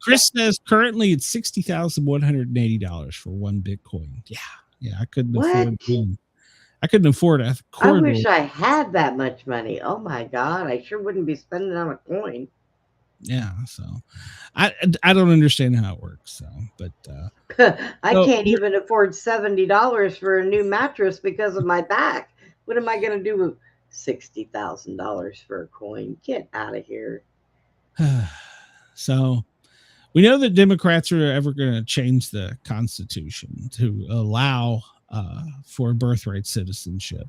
Chris says currently it's $60,180 for one Bitcoin. Yeah, I couldn't afford one. I couldn't afford a quarter. I wish I had that much money. Oh my God, I sure wouldn't be spending on a coin. Yeah, so I don't understand how it works. So, but I can't even afford $70 for a new mattress because of my back. What am I going to do with $60,000 for a coin? Get out of here. So we know that Democrats are ever going to change the Constitution to allow for birthright citizenship,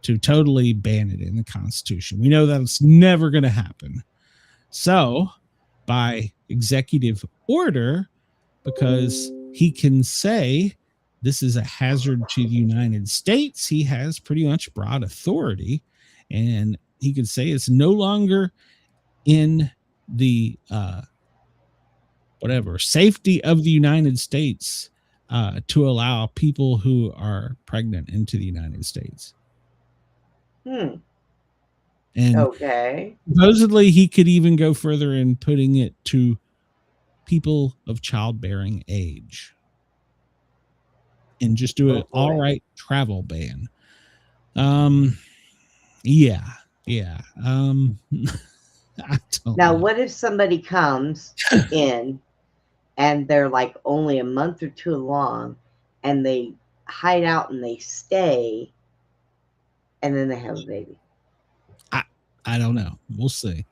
to totally ban it in the Constitution. We know that's never going to happen. So by executive order, because he can say this is a hazard to the United States, he has pretty much broad authority, and he can say it's no longer in the safety of the United States to allow people who are pregnant into the United States. And okay, supposedly he could even go further in putting it to people of childbearing age and just do an all right travel ban. Yeah. I don't now, know. what if somebody comes in and they're like only a month or two along and they hide out and they stay and then they have a baby? I don't know. We'll see.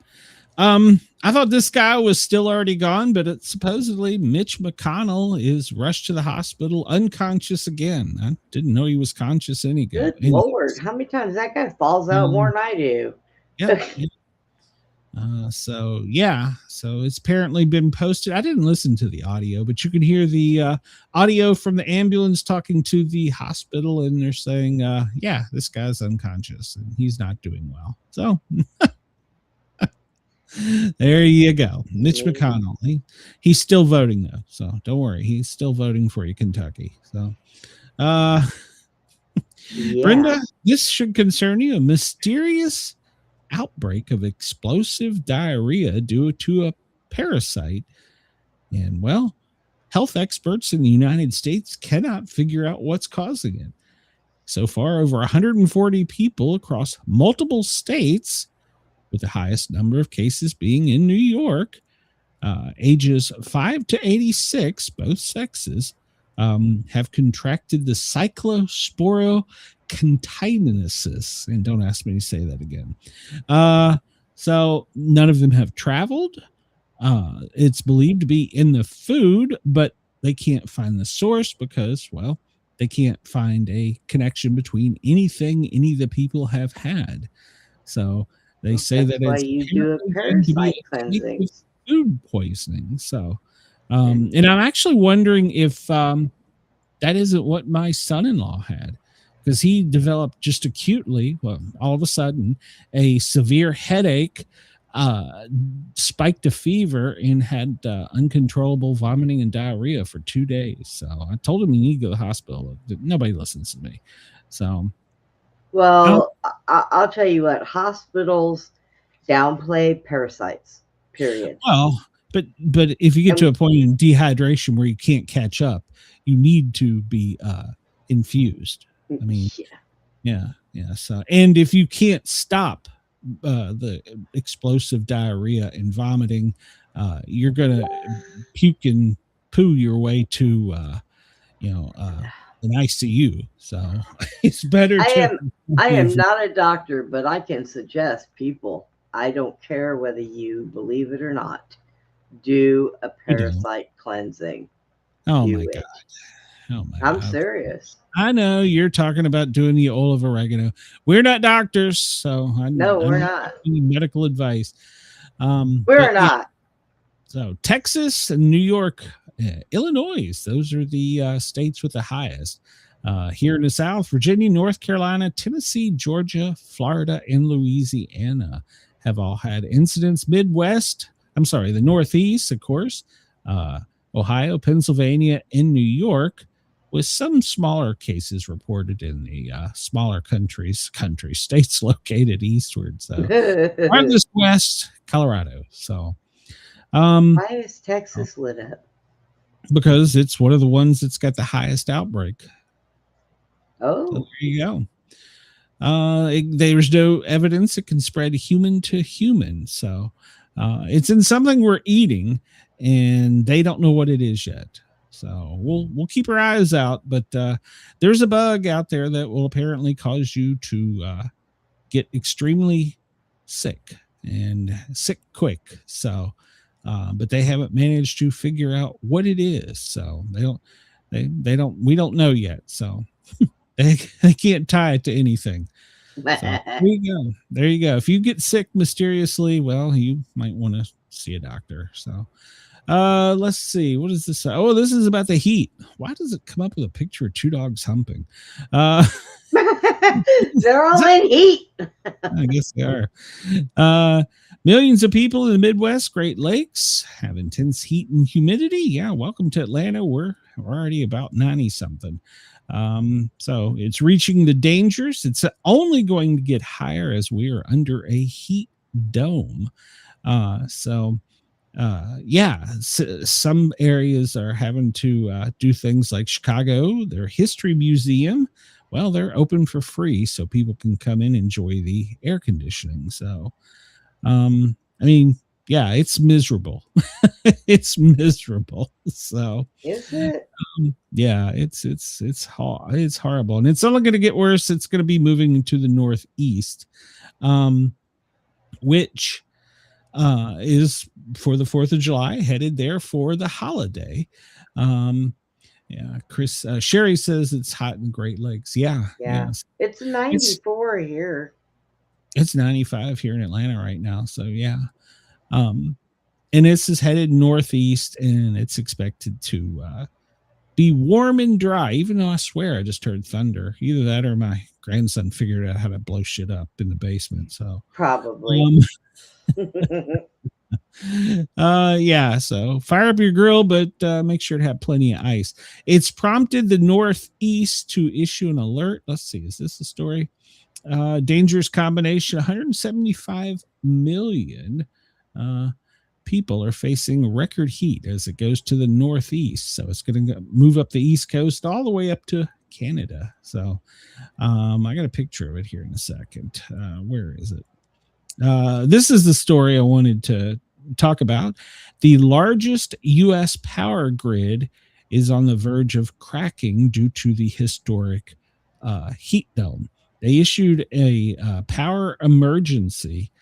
I thought this guy was still already gone, but it's supposedly Mitch McConnell is rushed to the hospital unconscious again. I didn't know he was conscious Good Lord, how many times that guy falls out more than I do? Yeah. So it's apparently been posted. I didn't listen to the audio, but you can hear the audio from the ambulance talking to the hospital, and they're saying, this guy's unconscious and he's not doing well. So there you go. Mitch McConnell. He's still voting though, so don't worry. He's still voting for you, Kentucky. So Brenda, this should concern you. A mysterious outbreak of explosive diarrhea due to a parasite. And well, health experts in the United States cannot figure out what's causing it. So far, over 140 people across multiple states, with the highest number of cases being in New York, ages 5 to 86, both sexes, have contracted the cyclosporocontaminasis. And don't ask me to say that again. So none of them have traveled. It's believed to be in the food, but they can't find the source because, well, they can't find a connection between anything any of the people have had. So they say that why it's you do a parasite cleansing. Food poisoning. So, and I'm actually wondering if that isn't what my son-in-law had, because he developed just acutely, all of a sudden, a severe headache, spiked a fever, and had uncontrollable vomiting and diarrhea for 2 days. So I told him he needed to go to the hospital. Nobody listens to me. So, well, I'll tell you what, hospitals downplay parasites, period. Well, but if you get to a point in dehydration where you can't catch up, you need to be infused. I mean, yeah. So, and if you can't stop the explosive diarrhea and vomiting, you're gonna puke and poo your way to an ICU. So it's better. I am not a doctor, but I can suggest people. I don't care whether you believe it or not. Do a parasite cleansing. Oh my God. I'm serious. I know you're talking about doing the olive oregano. We're not doctors, so we're not. Medical advice. We're not. So Texas and New York, Illinois, those are the states with the highest. Here in the South, Virginia, North Carolina, Tennessee, Georgia, Florida, and Louisiana have all had incidents. The Northeast, of course, Ohio, Pennsylvania, and New York, with some smaller cases reported in the smaller states located eastward. So farthest west, Colorado. So why is Texas lit up? Because it's one of the ones that's got the highest outbreak. Oh, so there you go. There's no evidence it can spread human to human. So it's in something we're eating, and they don't know what it is yet. So we'll keep our eyes out. But there's a bug out there that will apparently cause you to get extremely sick and sick quick. So, but they haven't managed to figure out what it is. So we don't know yet. So they can't tie it to anything. So there you go. If you get sick mysteriously, well, you might want to see a doctor. So let's see. What is this? Oh, this is about the heat. Why does it come up with a picture of two dogs humping? They're all in heat. I guess they are. Millions of people in the Midwest, Great Lakes have intense heat and humidity. Yeah, welcome to Atlanta. We're already about 90 something. So it's reaching the dangers. It's only going to get higher as we are under a heat dome. Some areas are having to do things like Chicago, their history museum. Well, they're open for free so people can come in and enjoy the air conditioning. So, it's miserable. It's miserable. So is it? It's horrible, and it's only going to get worse. It's going to be moving to the Northeast, which is for the 4th of July, headed there for the holiday. Chris Sherry says it's hot in the Great Lakes. Yeah. It's 94 here. It's 95 here in Atlanta right now. So yeah. And this is headed northeast, and it's expected to be warm and dry, even though I swear I just heard thunder. Either that or my grandson figured out how to blow shit up in the basement. So probably. So fire up your grill, but make sure to have plenty of ice. It's prompted the Northeast to issue an alert. Let's see, is this the story? Dangerous combination. 175 million people are facing record heat as it goes to the Northeast. So it's going to move up the East Coast all the way up to Canada. So I got a picture of it here in a second. Where is it? This is the story I wanted to talk about. The largest U.S. power grid is on the verge of cracking due to the historic heat dome. They issued a power emergency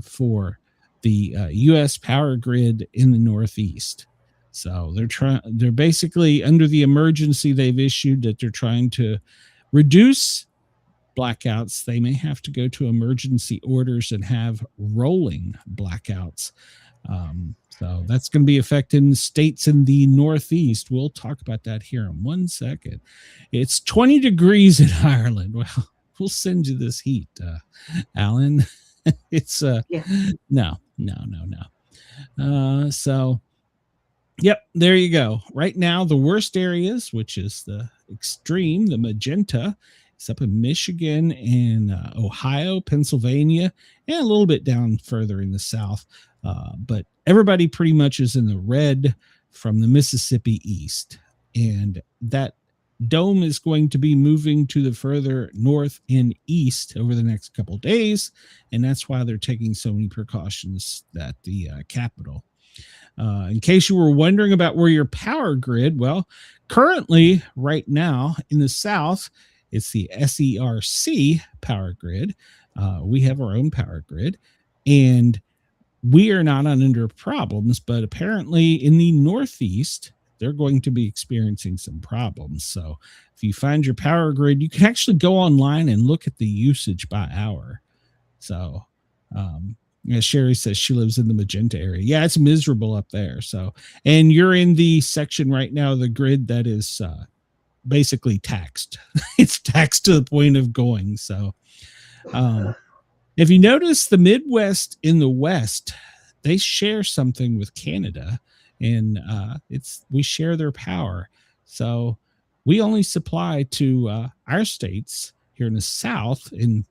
for the U.S. power grid in the Northeast. So they're basically under the emergency they've issued that they're trying to reduce blackouts. They may have to go to emergency orders and have rolling blackouts. So that's going to be affecting states in the Northeast. We'll talk about that here in 1 second. It's 20 degrees in Ireland. Well, we'll send you this heat, Alan. It's no. So yep, there you go. Right now, the worst areas, which is the extreme, the magenta, It's up in Michigan and Ohio, Pennsylvania, and a little bit down further in the south. But everybody pretty much is in the red from the Mississippi east. And that dome is going to be moving to the further north and east over the next couple of days. And that's why they're taking so many precautions at the Capitol. In case you were wondering about where your power grid, well, currently right now in the south, it's the SERC power grid. We have our own power grid, and we are not under problems, but apparently in the northeast, they're going to be experiencing some problems. So if you find your power grid, you can actually go online and look at the usage by hour. So Sherry says she lives in the magenta area. Yeah, it's miserable up there. So, and you're in the section right now of the grid that is basically taxed. It's taxed to the point of going. So if you notice, the Midwest in the West, they share something with Canada, and we share their power. So we only supply to our states here in the South, in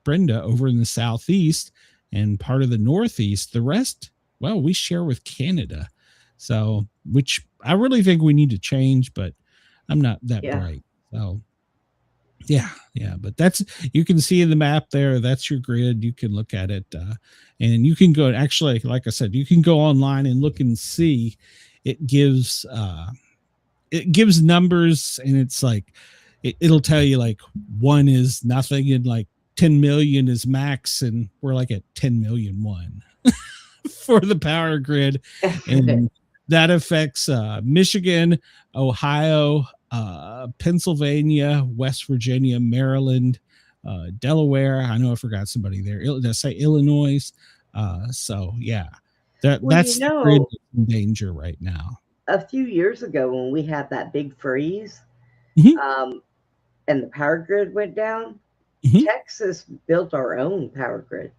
Brenda over in the Southeast and part of the Northeast. The rest, well, we share with Canada. So, which I really think we need to change, but I'm not that bright. So yeah, but that's, you can see in the map there, that's your grid. You can look at it, and you can go, actually, like I said, you can go online and look and see. It gives numbers, and it's like, it'll tell you like 1 is nothing and like 10 million is max, and we're like at 10,000,001 for the power grid. And that affects Michigan, Ohio, Pennsylvania, West Virginia, Maryland, Delaware. I know I forgot somebody there. Did I say Illinois? So yeah, that's the grid in danger right now. A few years ago, when we had that big freeze, and the power grid went down, Texas built our own power grid.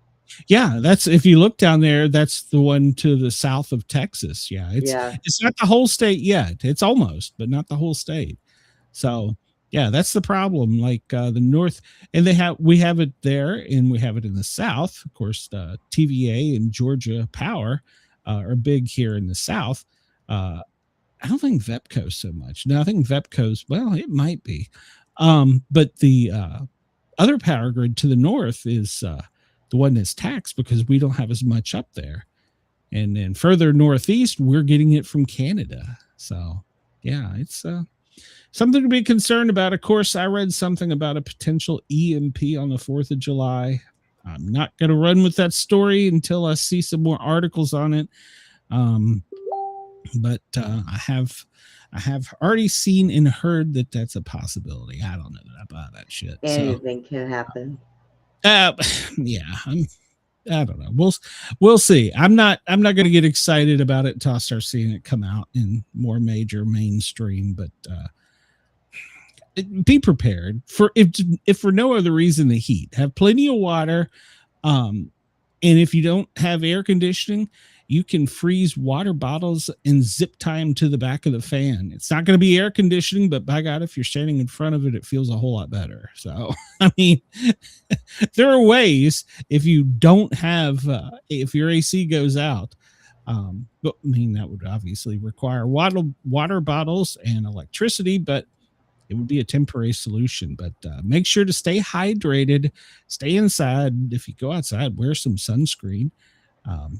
Yeah, that's, if you look down there, that's the one to the south of Texas. Yeah, it's not the whole state yet. It's almost, but not the whole state. So yeah, that's the problem. Like the north, and we have it there, and we have it in the south. Of course, TVA and Georgia Power are big here in the south. I don't think VEPCO so much. No, I think VEPCO's, well, it might be. But the other power grid to the north is the one that's taxed because we don't have as much up there. And then further northeast, we're getting it from Canada. So yeah, it's something to be concerned about. Of course, I read something about a potential EMP on the 4th of July. I'm not going to run with that story until I see some more articles on it. But I have already seen and heard that that's a possibility. I don't know about that shit. Anything can happen. Yeah, I don't know. We'll see. I'm not going to get excited about it until I start seeing it come out in more major mainstream. But be prepared for, if for no other reason, the heat. Have plenty of water, and if you don't have air conditioning, you can freeze water bottles and zip tie them to the back of the fan. It's not going to be air conditioning, but by God, if you're standing in front of it, it feels a whole lot better. So, I mean, there are ways if you don't have, if your AC goes out, but I mean, that would obviously require water bottles and electricity, but it would be a temporary solution. But make sure to stay hydrated, stay inside. If you go outside, wear some sunscreen.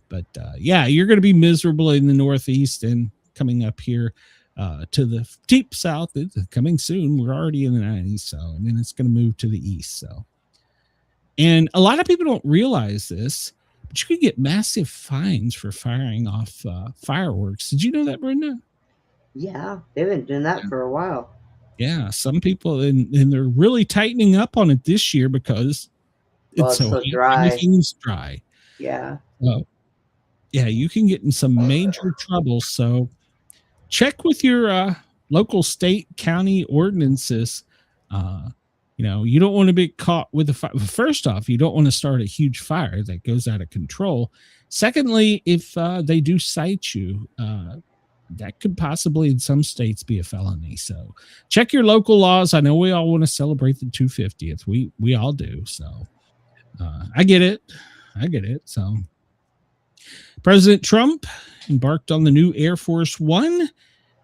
But yeah, you're going to be miserable in the Northeast, and coming up here to the deep South. It's coming soon. We're already in the 90s. So, and then it's going to move to the East. So, and a lot of people don't realize this, but you could get massive fines for firing off fireworks. Did you know that, Brenda? Yeah, they've been doing that for a while. Yeah, some people, and they're really tightening up on it this year because it's so dry. Everything's dry. Yeah. Yeah, you can get in some major trouble. So check with your local state, county ordinances. You know, you don't want to be caught with a fire. First off, you don't want to start a huge fire that goes out of control. Secondly, if they do cite you, that could possibly in some states be a felony. So check your local laws. I know we all want to celebrate the 250th. We all do. So I get it. So President Trump embarked on the new Air Force One.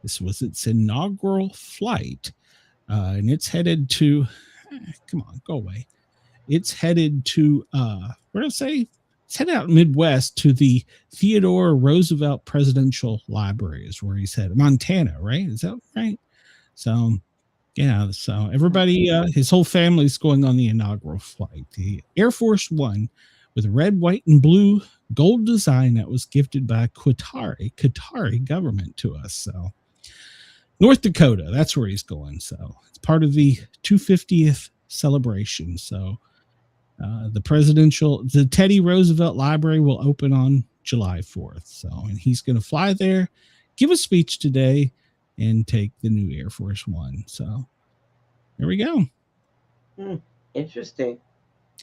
This was its inaugural flight. And it's headed to, come on, go away. It's headed to, where did I say? It's headed out Midwest to the Theodore Roosevelt Presidential Library is where he's headed. Montana, right? Is that right? So, yeah. So everybody, his whole family's going on the inaugural flight. The Air Force One with red, white, and blue gold design that was gifted by Qatari government to us. So North Dakota, that's where he's going. So it's part of the 250th celebration. So the Teddy Roosevelt Library will open on July 4th. So, and he's going to fly there, give a speech today, and take the new Air Force One. So there we go. Interesting.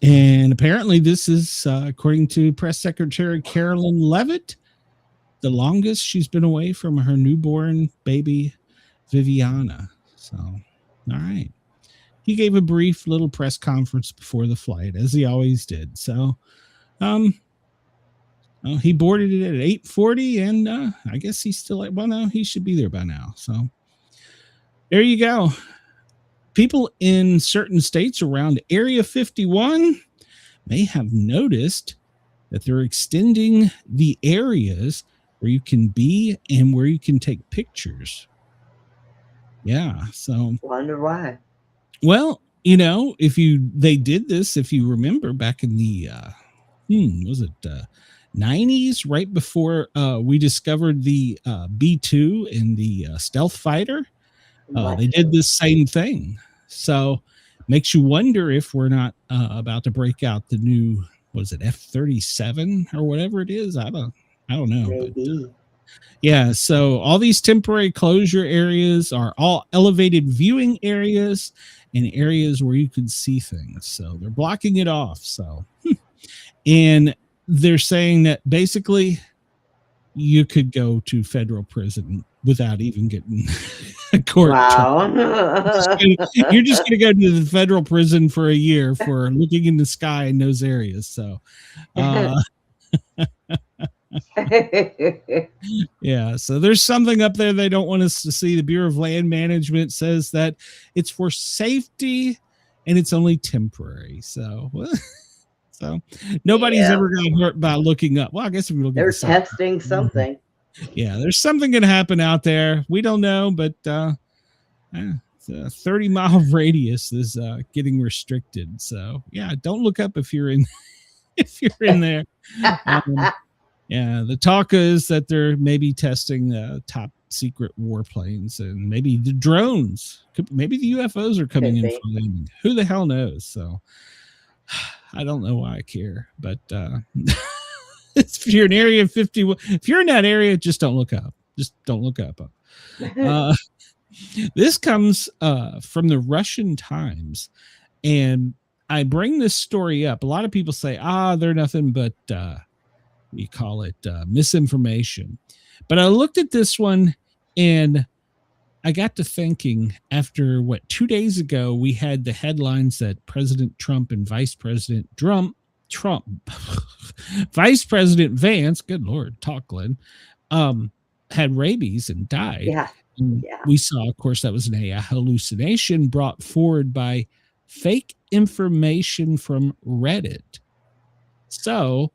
And apparently this is, according to Press Secretary Carolyn Leavitt, the longest she's been away from her newborn baby, Viviana. So, all right. He gave a brief little press conference before the flight, as he always did. So, he boarded it at 8:40, and I guess he's still he should be there by now. So, there you go. People in certain states around Area 51 may have noticed that they're extending the areas where you can be and where you can take pictures. Yeah, so wonder why. Well, they did this, if you remember, back in the 90s, right before we discovered the B-2 and the stealth fighter. They did this same thing. So makes you wonder if we're not about to break out the new, F-37 or whatever it is. I don't know. Maybe. Yeah, so all these temporary closure areas are all elevated viewing areas and areas where you can see things. So they're blocking it off. So, and they're saying that basically you could go to federal prison without even getting a court. Wow. You're just going to go to the federal prison for a year for looking in the sky in those areas. So, yeah, so there's something up there they don't want us to see. The Bureau of Land Management says that it's for safety and it's only temporary. So nobody's ever got hurt by looking up. Well, I guess if we look they're at testing something. Yeah, there's something going to happen out there. We don't know, but it's a 30-mile radius is getting restricted. So yeah, don't look up if you're in there. Yeah, the talk is that they're maybe testing top secret warplanes and maybe the drones. Maybe the UFOs are coming in for landing. Who the hell knows? So I don't know why I care, but if you're in Area 51, if you're in that area, just don't look up. Just don't look up. This comes from the Russian Times, and I bring this story up. A lot of people say, they're nothing but we call it misinformation. But I looked at this one and I got to thinking after 2 days ago, we had the headlines that President Trump and Vice President Vice President Vance, good Lord, talk Glenn, had rabies and died. Yeah. We saw, of course, that was an AI hallucination brought forward by fake information from Reddit. So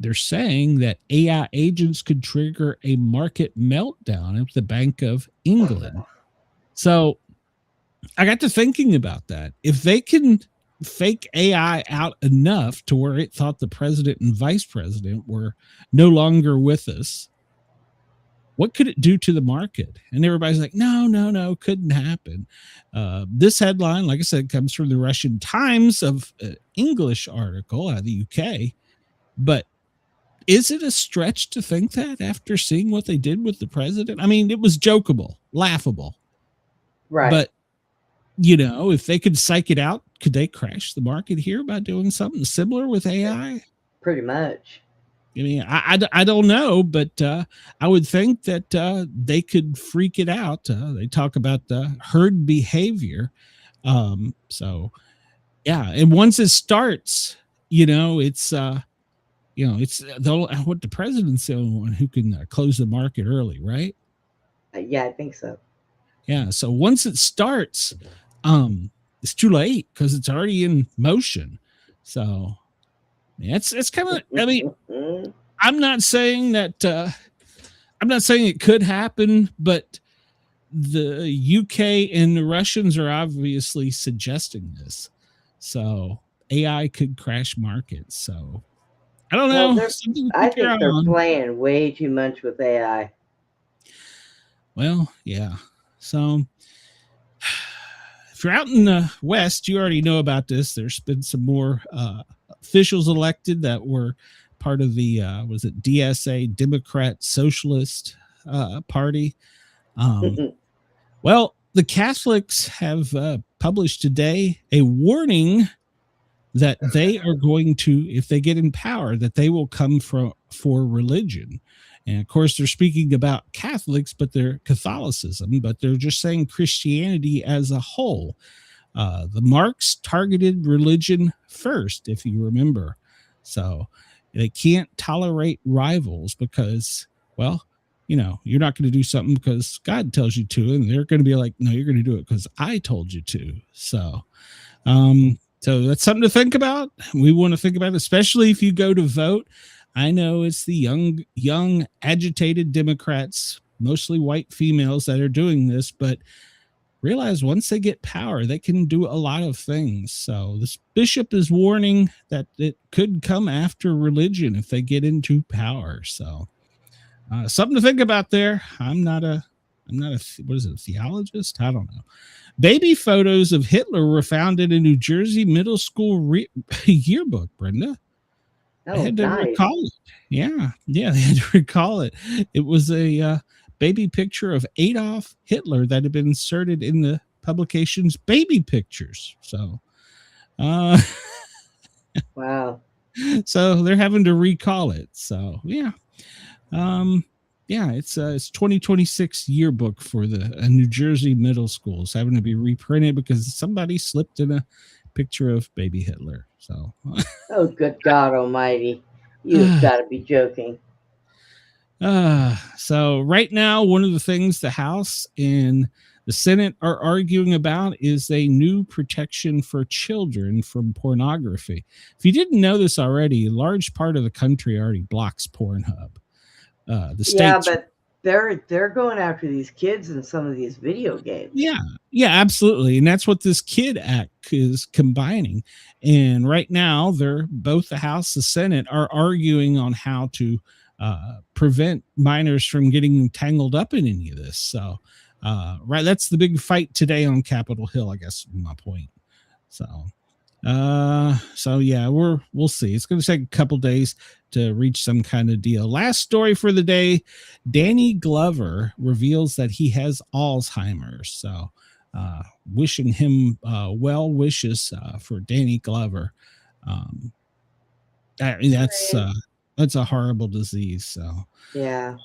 they're saying that AI agents could trigger a market meltdown at the Bank of England. So I got to thinking about that. If they can fake AI out enough to where it thought the president and vice president were no longer with us, what could it do to the market? And everybody's like, no, couldn't happen. This headline, like I said, comes from the Russian Times of English article out of the UK. But is it a stretch to think that after seeing what they did with the president? I mean, it was jokeable, laughable. Right. But, if they could psych it out, could they crash the market here by doing something similar with AI? Pretty much. I mean, I don't know, but I would think that they could freak it out. They talk about herd behavior. So, yeah. And once it starts, it's, it's what the president's the only one who can close the market early, right? Yeah, I think so. Yeah. So once it starts, it's too late because it's already in motion. So it's kind of, I mean, I'm not saying that, I'm not saying it could happen, but the UK and the Russians are obviously suggesting this. So AI could crash markets. So I don't know. I think they're playing way too much with AI. Well, yeah. So if you're out in the West, you already know about this. There's been some more officials elected that were part of the, was it DSA, Democrat Socialist Party. Well, the Catholics have published today a warning that they are going to, if they get in power, that they will come for religion. And of course, they're speaking about Catholics, but they're Catholicism, but they're just saying Christianity as a whole. The Marx targeted religion first, if you remember. So they can't tolerate rivals because, well, you're not going to do something because God tells you to, and they're going to be like, no, you're going to do it because I told you to. So, so that's something to think about. We want to think about it, especially if you go to vote. I know it's the young, agitated Democrats, mostly white females that are doing this, but realize once they get power, they can do a lot of things. So this bishop is warning that it could come after religion if they get into power. So something to think about there. I'm not a what is it, a theologist? I don't know. Baby photos of Hitler were found in a New Jersey middle school yearbook, Brenda. They had to recall it. Yeah, they had to recall it. It was a baby picture of Adolf Hitler that had been inserted in the publication's baby pictures. So, wow. So they're having to recall it. So, yeah. It's 2026 yearbook for the New Jersey middle schools having to be reprinted because somebody slipped in a picture of baby Hitler. So, oh, good God Almighty! You've got to be joking. So right now, one of the things the House and the Senate are arguing about is a new protection for children from pornography. If you didn't know this already, a large part of the country already blocks Pornhub. The states, but they're going after these kids in some of these video games. Yeah, absolutely. And that's what this Kid Act is combining. And right now, both the House and the Senate are arguing on how to prevent minors from getting tangled up in any of this. So, right, that's the big fight today on Capitol Hill, I guess, my point. So yeah, we'll see. It's going to take a couple days to reach some kind of deal. Last story for the day: Danny Glover reveals that he has Alzheimer's. So, wishing him well wishes for Danny Glover. That's a horrible disease. So, yeah.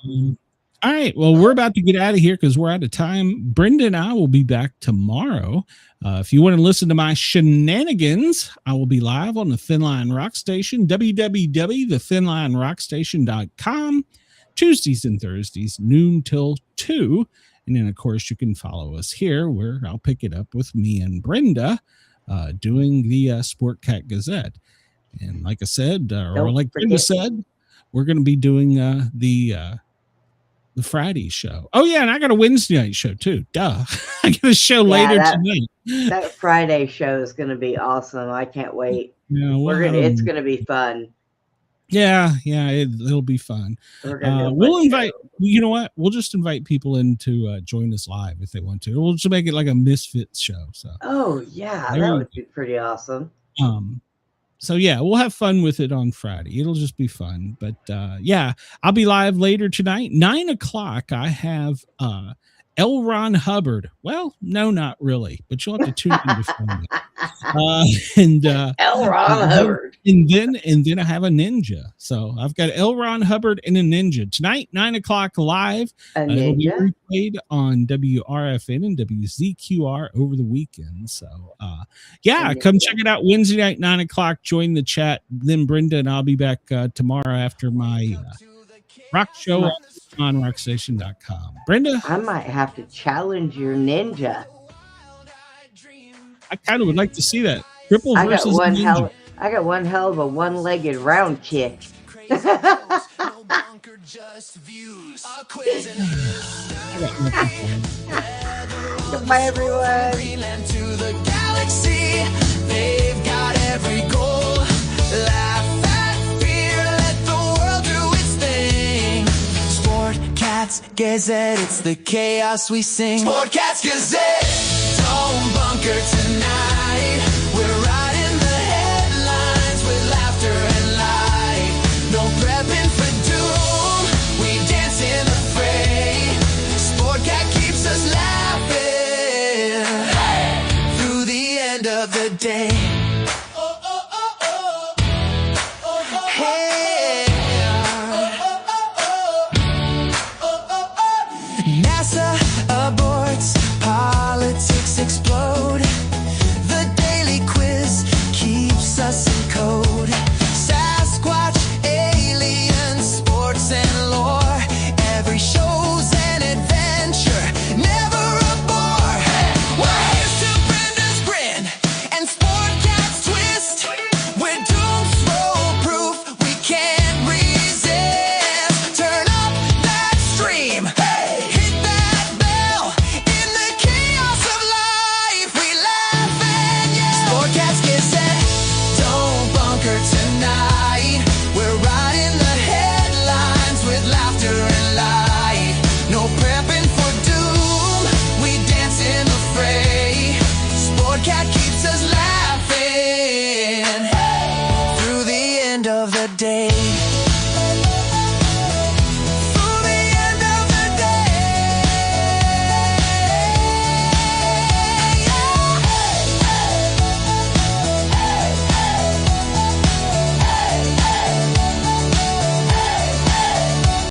All right. Well, we're about to get out of here because we're out of time. Brenda and I will be back tomorrow. If you want to listen to my shenanigans, I will be live on the Thin Line Rock Station, www.thethinlinerockstation.com, Tuesdays and Thursdays, noon till 2. And then, of course, you can follow us here where I'll pick it up with me and Brenda doing the Sportcat Gazette. And like I said, or like Brenda said, we're going to be doing the Friday show. Oh yeah, and I got a Wednesday night show too. Duh, I got a show later tonight. That Friday show is going to be awesome. I can't wait. Yeah, it's going to be fun. Yeah, it'll be fun. We'll invite. You know what? We'll just invite people in to join us live if they want to. We'll just make it like a Misfits show. So. Oh yeah, that would be pretty awesome. So yeah, we'll have fun with it on Friday. It'll just be fun. But yeah, I'll be live later tonight, 9:00. I have L. Ron Hubbard. Well, no, not really, but you'll have to tune in to find it. L. Ron Hubbard. And then I have a ninja. So I've got L. Ron Hubbard and a ninja tonight, 9:00 live. It'll be replayed on WRFN and WZQR over the weekend. So come check it out Wednesday night, 9:00. Join the chat. Then Brenda and I'll be back tomorrow after my rock show on rockstation.com. Brenda, I might have to challenge your ninja. I kind of would like to see that. Triple versus ninja. I got one hell of a one-legged round kick. Goodbye, everyone. To the galaxy, they've got every goal. Laugh at fear, let the world do its thing. Sportcats Gazette, it's the chaos we sing. Sportcats Gazette, don't bunker tonight.